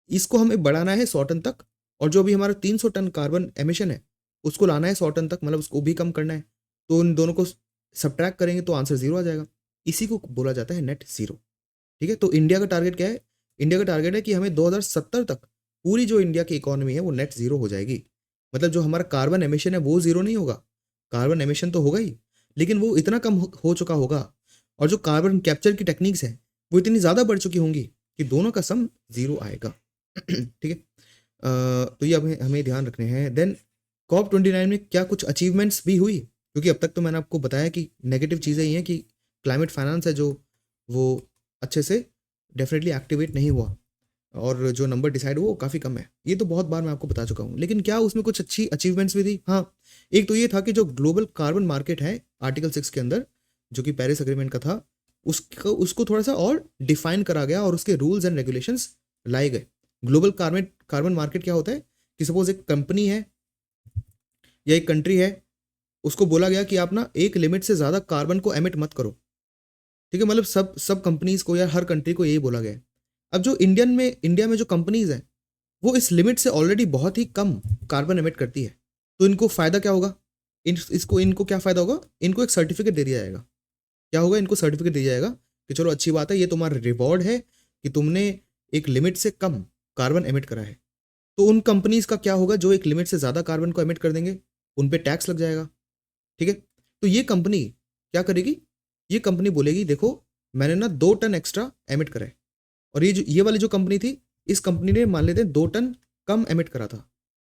इसको हमें बढ़ाना है 100 टन तक। और जो भी हमारा 300 टन कार्बन एमिशन है उसको लाना है 100 टन तक, मतलब उसको भी कम करना है। तो उन दोनों को सब्ट्रैक्ट करेंगे तो आंसर जीरो आ जाएगा। इसी को बोला जाता है नेट जीरो। ठीक है, तो इंडिया का टारगेट क्या है, इंडिया का टारगेट है कि हमें 2070 तक पूरी जो इंडिया की इकोनॉमी है वो नेट जीरो हो जाएगी। मतलब जो हमारा कार्बन एमिशन है वो जीरो नहीं होगा, कार्बन एमिशन तो होगा ही, लेकिन वो इतना कम हो चुका होगा, और जो कार्बन कैप्चर की टेक्निक्स हैं वो इतनी ज़्यादा बढ़ चुकी होंगी कि दोनों का सम जीरो आएगा। ठीक है, तो ये हमें हमें ध्यान रखने हैं। देन COP29 में क्या कुछ अचीवमेंट्स भी हुई, क्योंकि अब तक तो मैंने आपको बताया कि नेगेटिव चीज़ें ही हैं कि क्लाइमेट फाइनेंस है जो वो अच्छे से डेफिनेटली एक्टिवेट नहीं हुआ, और जो नंबर डिसाइड हुआ वो काफ़ी कम है। ये तो बहुत बार मैं आपको बता चुका हूँ, लेकिन क्या उसमें कुछ अच्छी अचीवमेंट्स भी थी? हाँ, एक तो ये था कि जो ग्लोबल कार्बन मार्केट है आर्टिकल 6 के अंदर, जो कि पेरिस एग्रीमेंट का था, उसको थोड़ा सा और डिफाइन करा गया और उसके रूल्स एंड रेगुलेशंस लाए गए। ग्लोबल कार्बन मार्केट क्या होता है कि सपोज एक कंपनी है या एक कंट्री है, उसको बोला गया कि आप ना एक लिमिट से ज़्यादा कार्बन को एमिट मत करो। ठीक है, मतलब सब सब कंपनीज को या हर कंट्री को यही बोला गया है। अब जो इंडिया में जो कंपनीज हैं, वो इस लिमिट से ऑलरेडी बहुत ही कम कार्बन एमिट करती है। तो इनको फ़ायदा क्या होगा? इनको क्या फ़ायदा होगा? इनको एक सर्टिफिकेट दे दिया जाएगा। क्या होगा? इनको सर्टिफिकेट दिया जाएगा कि चलो अच्छी बात है, ये तुम्हारा रिवॉर्ड है कि तुमने एक लिमिट से कम कार्बन एमिट करा है। तो उन कंपनीज का क्या होगा जो एक लिमिट से ज़्यादा कार्बन को एमिट कर देंगे? उन पे टैक्स लग जाएगा। ठीक है, तो ये कंपनी क्या करेगी? ये कंपनी बोलेगी देखो, मैंने ना 2 टन एक्स्ट्रा एमिट करा है, और ये वाली जो कंपनी थी, इस कंपनी ने मान लेते हैं 2 टन कम एमिट करा था,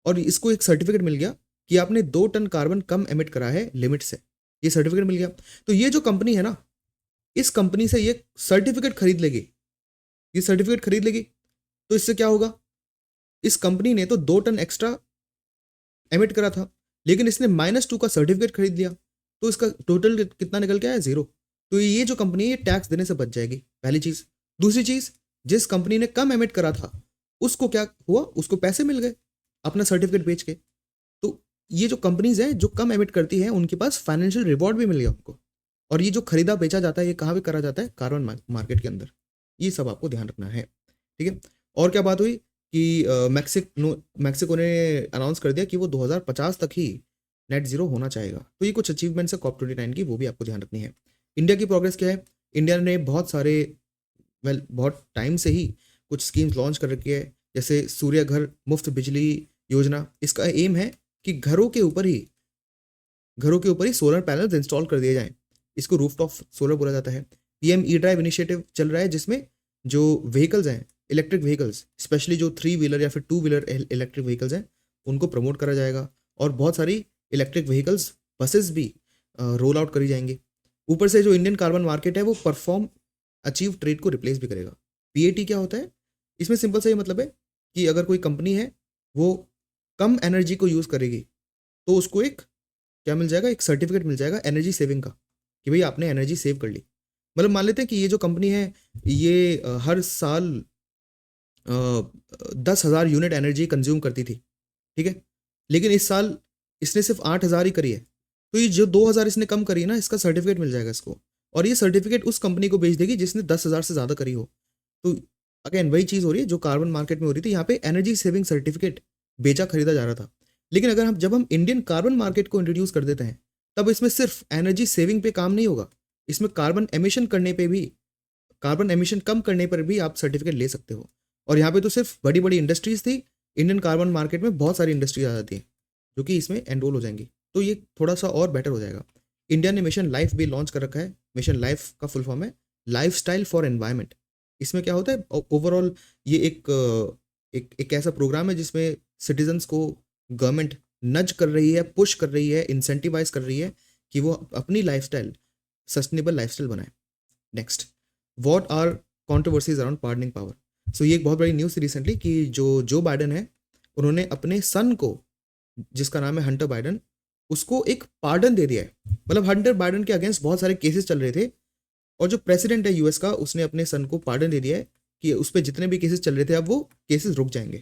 और इसको एक सर्टिफिकेट मिल गया कि आपने 2 टन कार्बन कम एमिट करा है लिमिट से। ये सर्टिफिकेट मिल गया। तो ये जो कंपनी है ना, इस कंपनी से ये सर्टिफिकेट खरीद लेगी। ये सर्टिफिकेट खरीद लेगी, तो इससे क्या होगा? इस कंपनी ने तो 2 टन एक्स्ट्रा एमिट करा था, लेकिन इसने -2 का सर्टिफिकेट खरीद लिया, तो इसका टोटल कितना निकल के आया? 0। तो ये जो कंपनी है ये टैक्स देने से बच जाएगी, पहली चीज। दूसरी चीज, जिस कंपनी ने कम एमिट करा था, उसको क्या हुआ? उसको पैसे मिल गए अपना सर्टिफिकेट बेच के। तो ये जो कंपनीज हैं जो कम एमिट करती हैं, उनके पास फाइनेंशियल रिवॉर्ड भी मिल गया उनको। और ये जो खरीदा बेचा जाता है, ये कहाँ पे करा जाता है? कार्बन मार्केट के अंदर। ये सब आपको ध्यान रखना है। ठीक है, और क्या बात हुई कि मैक्सिको ने अनाउंस कर दिया कि वो 2050 तक ही नेट जीरो होना चाहेगा। तो ये कुछ अचीवमेंट्स है COP29 की, वो भी आपको ध्यान रखनी है। इंडिया की प्रोग्रेस क्या है? इंडिया ने बहुत टाइम से ही कुछ स्कीम्स लॉन्च कर रखी है, जैसे सूर्य घर मुफ्त बिजली योजना। इसका एम है कि घरों के ऊपर ही सोलर पैनल्स इंस्टॉल कर दिए जाएं। इसको रूफटॉप सोलर बोला जाता है। PM ई ड्राइव इनिशिएटिव चल रहा है, जिसमें जो व्हीकल्स हैं, इलेक्ट्रिक व्हीकल्स, स्पेशली जो 3 व्हीलर या फिर 2 व्हीलर इलेक्ट्रिक व्हीकल्स हैं, उनको प्रमोट करा जाएगा, और बहुत सारी इलेक्ट्रिक व्हीकल्स बसेस भी रोल आउट करी जाएंगी। ऊपर से जो इंडियन कार्बन मार्केट है वो परफॉर्म अचीव ट्रेड को रिप्लेस भी करेगा। PAT क्या होता है? इसमें सिंपल सा ये मतलब है कि अगर कोई कंपनी है वो कम एनर्जी को यूज़ करेगी, तो उसको एक क्या मिल जाएगा? एक सर्टिफिकेट मिल जाएगा एनर्जी सेविंग का, कि भाई आपने एनर्जी सेव कर ली। मतलब मान लेते हैं कि ये जो कंपनी है, ये हर साल 10,000 यूनिट एनर्जी कंज्यूम करती थी। ठीक है, लेकिन इस साल इसने सिर्फ 8,000 ही करी है। तो ये जो 2,000 इसने कम करी है ना, इसका सर्टिफिकेट मिल जाएगा इसको, और ये सर्टिफिकेट उस कंपनी को बेच देगी जिसने 10,000 से ज़्यादा करी हो। तो अगेन वही चीज़ हो रही है जो कार्बन मार्केट में हो रही थी। यहाँ पे एनर्जी सेविंग सर्टिफिकेट बेचा खरीदा जा रहा था। लेकिन जब हम इंडियन कार्बन मार्केट को इंट्रोड्यूस कर देते हैं, तब इसमें सिर्फ एनर्जी सेविंग पे काम नहीं होगा, इसमें कार्बन एमिशन कम करने पर भी आप सर्टिफिकेट ले सकते हो। और यहाँ पे तो सिर्फ बड़ी बड़ी इंडस्ट्रीज थी, इंडियन कार्बन मार्केट में बहुत सारी इंडस्ट्रीज आ जाती हैं जो कि इसमें एनरोल हो जाएंगी। तो ये थोड़ा सा और बेटर हो जाएगा। इंडिया ने मिशन लाइफ भी लॉन्च कर रखा है। मिशन लाइफ का फुल फॉर्म है लाइफस्टाइल फॉर एनवायरमेंट। इसमें क्या होता है? ओवरऑल ये एक ऐसा प्रोग्राम है जिसमें सिटीजन्स को गवर्नमेंट नज कर रही है, पुश कर रही है, इंसेंटिवाइज कर रही है कि वो अपनी लाइफस्टाइल सस्टेनेबल लाइफस्टाइल बनाए। Next, what are controversies around pardoning power? So ये एक बहुत बड़ी न्यूज़ थी रिसेंटली कि जो बाइडन है, उन्होंने अपने सन को, जिसका नाम है हंटर बाइडन, उसको एक पार्डन दे दिया है। मतलब हंटर बाइडन के अगेंस्ट बहुत सारे केसेस चल रहे थे, और जो प्रेसिडेंट है यूएस का, उसने अपने सन को पार्डन दे दिया है कि उस पर जितने भी केसेस चल रहे थे अब वो केसेस रुक जाएंगे।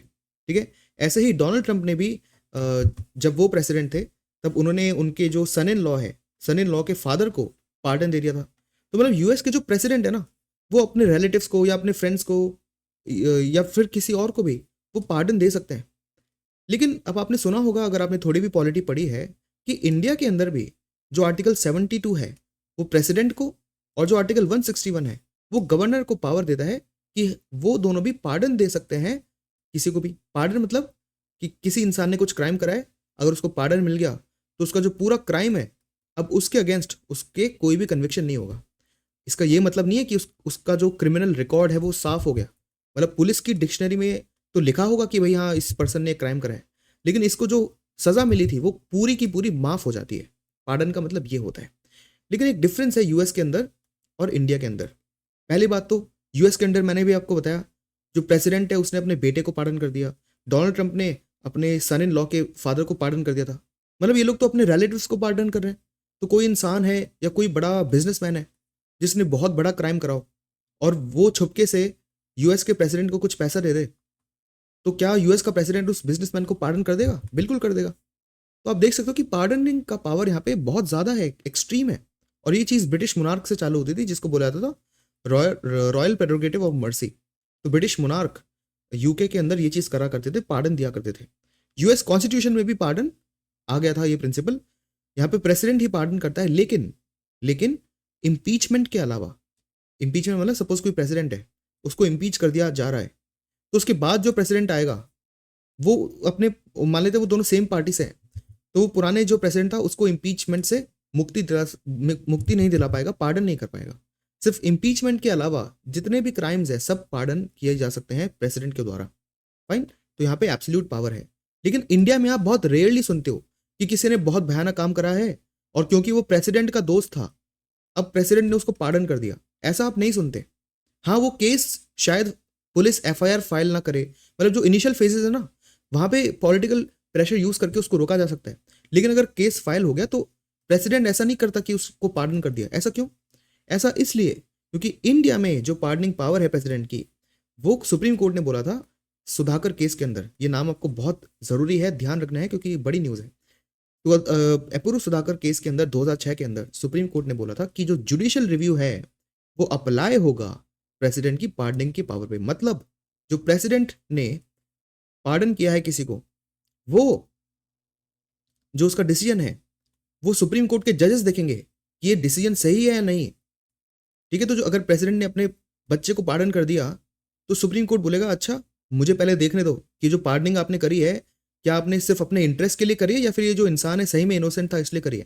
ठीक है, ऐसे ही डोनाल्ड ट्रंप ने भी जब वो प्रेसिडेंट थे, तब उन्होंने उनके जो सन इन लॉ के फादर को पार्डन दे दिया था। तो मतलब यूएस के जो प्रेसिडेंट है ना, वो अपने रिलेटिव्स को या अपने फ्रेंड्स को या फिर किसी और को भी वो पार्डन दे सकते हैं। लेकिन अब आपने सुना होगा, अगर आपने थोड़ी भी पॉलिटी पढ़ी है, कि इंडिया के अंदर भी जो आर्टिकल 72 है वो प्रेसिडेंट को, और जो आर्टिकल 161 है वो गवर्नर को पावर देता है कि वो दोनों भी पार्डन दे सकते हैं किसी को भी। पार्डन मतलब कि किसी इंसान ने कुछ क्राइम करा है, अगर उसको पार्डन मिल गया तो उसका जो पूरा क्राइम है, अब उसके अगेंस्ट उसके कोई भी कन्विक्शन नहीं होगा। इसका ये मतलब नहीं है कि उसका जो क्रिमिनल रिकॉर्ड है वो साफ हो गया। मतलब पुलिस की डिक्शनरी में तो लिखा होगा कि भाई हाँ, इस पर्सन ने क्राइम करा है, लेकिन इसको जो सज़ा मिली थी वो पूरी की पूरी माफ़ हो जाती है। पार्डन का मतलब ये होता है। लेकिन एक डिफरेंस है यूएस के अंदर और इंडिया के अंदर। पहली बात तो यूएस के अंदर मैंने भी आपको बताया, जो प्रेसिडेंट है उसने अपने बेटे को पार्डन कर दिया। डोनाल्ड ट्रंप ने अपने सन इन लॉ के फादर को पार्डन कर दिया था। मतलब ये लोग तो अपने रिलेटिव्स को पार्डन कर रहे हैं। तो कोई इंसान है या कोई बड़ा बिजनेसमैन है जिसने बहुत बड़ा क्राइम करा हो और वो छुपके से यूएस के प्रेसिडेंट को कुछ पैसा दे दे, तो क्या यूएस का प्रेसिडेंट उस बिजनेसमैन को पार्डन कर देगा? बिल्कुल कर देगा। तो आप देख सकते हो कि पार्डनिंग का पावर यहाँ पे बहुत ज्यादा है, एक्सट्रीम है। और ये चीज ब्रिटिश मोनार्क से चालू होती थी, जिसको बोला जाता था रॉयल प्रेरोगेटिव ऑफ मर्सी। तो ब्रिटिश मोनार्क यूके के अंदर ये चीज करा करते थे, पार्डन दिया करते थे। यूएस कॉन्स्टिट्यूशन में भी पार्डन आ गया था ये प्रिंसिपल। यहाँ पे प्रेसिडेंट ही पार्डन करता है, लेकिन लेकिन इम्पीचमेंट के अलावा, इम्पीचमेंट मतलब सपोज कोई प्रेसिडेंट है, उसको इम्पीच कर दिया जा रहा है, तो उसके बाद जो प्रेसिडेंट आएगा वो अपने, मान लेते हैं वो दोनों सेम पार्टी से हैं, तो वो पुराने जो प्रेसिडेंट था उसको इम्पीचमेंट से मुक्ति नहीं दिला पाएगा, पार्डन नहीं कर पाएगा। सिर्फ इम्पीचमेंट के अलावा जितने भी क्राइम्स है सब पार्डन किए जा सकते हैं प्रेसिडेंट के द्वारा। फाइन। तो यहाँ पे एब्सोल्यूट पावर है। लेकिन इंडिया में आप बहुत रेयरली सुनते हो कि किसी ने बहुत भयानक काम करा है और क्योंकि वो प्रेसिडेंट का दोस्त था, अब प्रेसिडेंट ने उसको पार्डन कर दिया, ऐसा आप नहीं सुनते। हाँ, वो केस शायद पुलिस एफआईआर फाइल ना करे, मतलब जो इनिशियल फेजेस है ना, वहां पे पॉलिटिकल प्रेशर यूज करके उसको रोका जा सकता है। लेकिन अगर केस फाइल हो गया तो प्रेसिडेंट ऐसा नहीं करता कि उसको पार्डन कर दिया। ऐसा क्यों? ऐसा इसलिए क्योंकि इंडिया में जो पार्डनिंग पावर है प्रेसिडेंट की, वो सुप्रीम कोर्ट ने बोला था सुधाकर केस के अंदर। ये नाम आपको बहुत जरूरी है, ध्यान रखना है, क्योंकि बड़ी न्यूज है। तो अपूर्व सुधाकर केस के अंदर 2006 के अंदर सुप्रीम कोर्ट ने बोला था कि जो जुडिशियल रिव्यू है वो अप्लाई होगा प्रेसिडेंट की पार्डनिंग की पावर पे। मतलब जो प्रेसिडेंट ने पार्डन किया है किसी को, वो जो उसका डिसीजन है वो सुप्रीम कोर्ट के जजेस देखेंगे कि ये डिसीजन सही है या नहीं। ठीक है, तो जो अगर प्रेसिडेंट ने अपने बच्चे को पार्डन कर दिया तो सुप्रीम कोर्ट बोलेगा अच्छा मुझे पहले देखने दो कि जो पार्डनिंग आपने करी है क्या आपने सिर्फ अपने इंटरेस्ट के लिए करी है या फिर ये जो इंसान है सही में इनोसेंट था इसलिए करी है।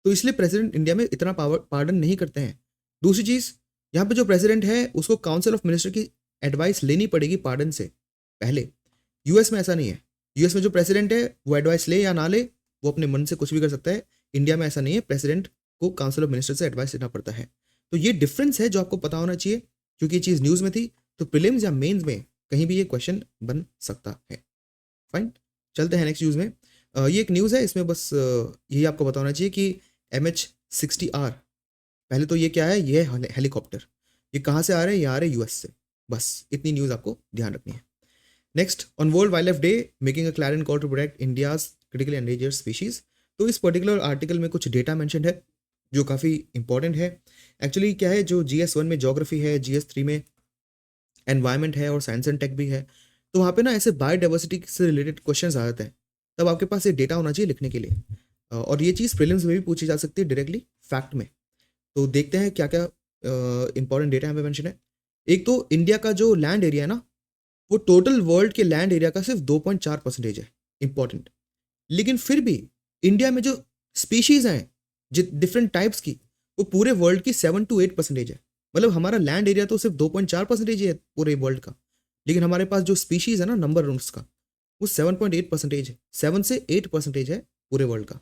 तो इसलिए प्रेसिडेंट इंडिया में इतना पावर पार्डन नहीं करते हैं। दूसरी चीज, यहाँ पे जो प्रेसिडेंट है उसको काउंसिल ऑफ मिनिस्टर की एडवाइस लेनी पड़ेगी पार्डन से पहले। यूएस में ऐसा नहीं है। यूएस में जो प्रेसिडेंट है वो एडवाइस ले या ना ले, वो अपने मन से कुछ भी कर सकता है। इंडिया में ऐसा नहीं है, प्रेसिडेंट को काउंसिल ऑफ मिनिस्टर से एडवाइस लेना पड़ता है। तो ये डिफरेंस है जो आपको पता होना चाहिए, क्योंकि ये चीज न्यूज में थी। तो प्रीलिम्स या मेंस में कहीं भी ये क्वेश्चन बन सकता है। फाइन, चलते हैं नेक्स्ट न्यूज में। ये एक न्यूज है, इसमें बस यही आपको पता होना चाहिए कि MH-60R, पहले तो ये क्या है, ये है हेलीकॉप्टर। ये कहाँ से आ रहे हैं? ये आ रहे हैं यूएस से। बस इतनी न्यूज आपको ध्यान रखनी है। Next, on world wildlife day making a clarion call to protect India's critically endangered species. तो इस पर्टिकुलर आर्टिकल में कुछ डेटा मेंशन है जो काफ़ी इंपॉर्टेंट है। एक्चुअली क्या है, जो GS1 में ज्योग्राफी है, GS3 में एनवायरमेंट है और साइंस एंड टेक भी है, तो वहाँ पे ना ऐसे बायोडाइवर्सिटी से रिलेटेड क्वेश्चन आ जाते हैं। तब आपके पास ये डेटा होना चाहिए लिखने के लिए। और ये चीज़ प्रीलिम्स में भी पूछी जा सकती है डायरेक्टली फैक्ट में। तो देखते हैं क्या क्या इंपॉर्टेंट डेटा यहाँ पे मेंशन है। एक तो इंडिया का जो लैंड एरिया है ना, वो टोटल वर्ल्ड के लैंड एरिया का सिर्फ 2.4% है। इंपॉर्टेंट। लेकिन फिर भी इंडिया में जो स्पीशीज हैं डिफरेंट टाइप्स की, वो पूरे वर्ल्ड की 7 to 8% है। मतलब हमारा लैंड एरिया तो सिर्फ 2.4% है पूरे वर्ल्ड का, लेकिन हमारे पास जो स्पीशीज है ना नंबर उसका, वो 7.8% है। 7 से 8% है पूरे वर्ल्ड का।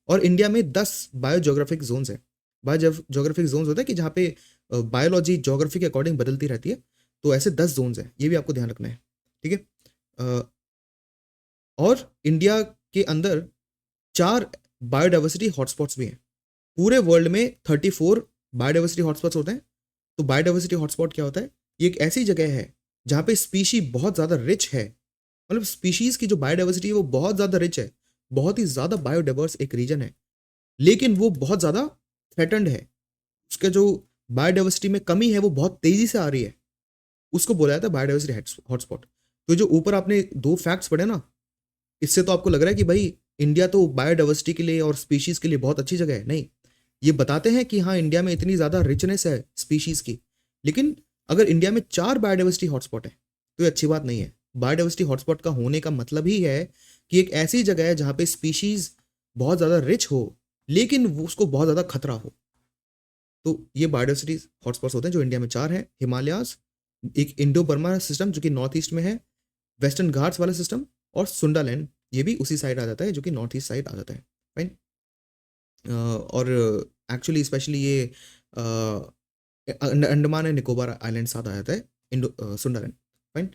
और इंडिया में 10 बायोजोग्राफिक जोन्स है। बायोजोग्राफिक जोन्स होता है कि जहाँ पे बायोलॉजी जोग्राफी के अकॉर्डिंग बदलती रहती है। तो ऐसे 10 जोन्स हैं, ये भी आपको ध्यान रखना है। ठीक है। और इंडिया के अंदर 4 बायोडाइवर्सिटी हॉटस्पॉट्स भी हैं। पूरे वर्ल्ड में 34 बायोडाइवर्सिटी हॉटस्पॉट्स होते हैं। तो बायोडाइवर्सिटी हॉटस्पॉट क्या होता है? ये एक ऐसी जगह है जहाँ पे स्पीशी बहुत ज़्यादा रिच है। मतलब स्पीशीज की जो बायोडाइवर्सिटी है वो बहुत ज़्यादा रिच है, बहुत ही ज़्यादा बायोडाइवर्स एक रीजन है, लेकिन वो बहुत ज़्यादा थ्रेटन्ड है। उसके जो बायोडाइवर्सिटी में कमी है वो बहुत तेज़ी से आ रही है, उसको बोला जाता है बायोडाइवर्सिटी हॉटस्पॉट। तो जो ऊपर आपने 2 फैक्ट्स पढ़े ना, इससे तो आपको लग रहा है कि भाई इंडिया तो बायोडाइवर्सिटी के लिए और स्पीशीज के लिए बहुत अच्छी जगह है। नहीं, ये बताते हैं कि हाँ इंडिया में इतनी ज़्यादा रिचनेस है स्पीशीज की, लेकिन अगर इंडिया में 4 बायोडाइवर्सिटी हॉटस्पॉट है तो ये अच्छी बात नहीं है। बायोडाइवर्सिटी हॉटस्पॉट का होने का मतलब ही है कि एक ऐसी जगह है जहाँ पे स्पीशीज बहुत ज़्यादा रिच हो, लेकिन उसको बहुत ज़्यादा खतरा हो। तो ये बायोडाइवर्सिटी हॉटस्पॉट्स होते हैं जो इंडिया में 4 हैं। हिमालयाज, एक इंडो बर्मा सिस्टम जो कि नॉर्थ ईस्ट में है, वेस्टर्न घाट्स वाला सिस्टम, और सुंडालैंड ये भी उसी साइड आ जाता है जो कि नॉर्थ ईस्ट साइड आ जाता है। फाइन। और एक्चुअली स्पेशली ये अंडमान एंड निकोबार आइलैंड साथ आ जाता है, सुंदरबन। फाइन।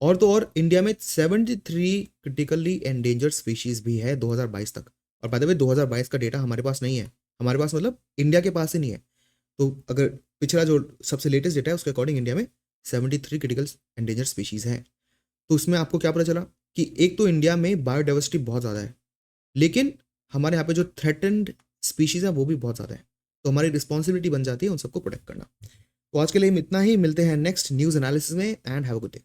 और तो और इंडिया में 73 क्रिटिकली एंडेंजर्ड स्पीशीज भी है 2022 तक। और बाय द वे 2022 का डेटा हमारे पास नहीं है, हमारे पास मतलब इंडिया के पास ही नहीं है। तो अगर पिछला जो सबसे लेटेस्ट डेटा है उसके अकॉर्डिंग इंडिया में 73 क्रिटिकल एंडेंजर्ड स्पीशीज हैं। तो उसमें आपको क्या पता चला कि एक तो इंडिया में बायोडाइवर्सिटी बहुत ज़्यादा है, लेकिन हमारे यहाँ पे जो थ्रेटेंड स्पीशीज है वो भी बहुत ज़्यादा है। तो हमारी रिस्पॉन्सिबिलिटी बन जाती है उन सबको प्रोटेक्ट करना। तो आज के लिए हम इतना ही, मिलते हैं नेक्स्ट न्यूज़ एनालिसिस में, and have a good day.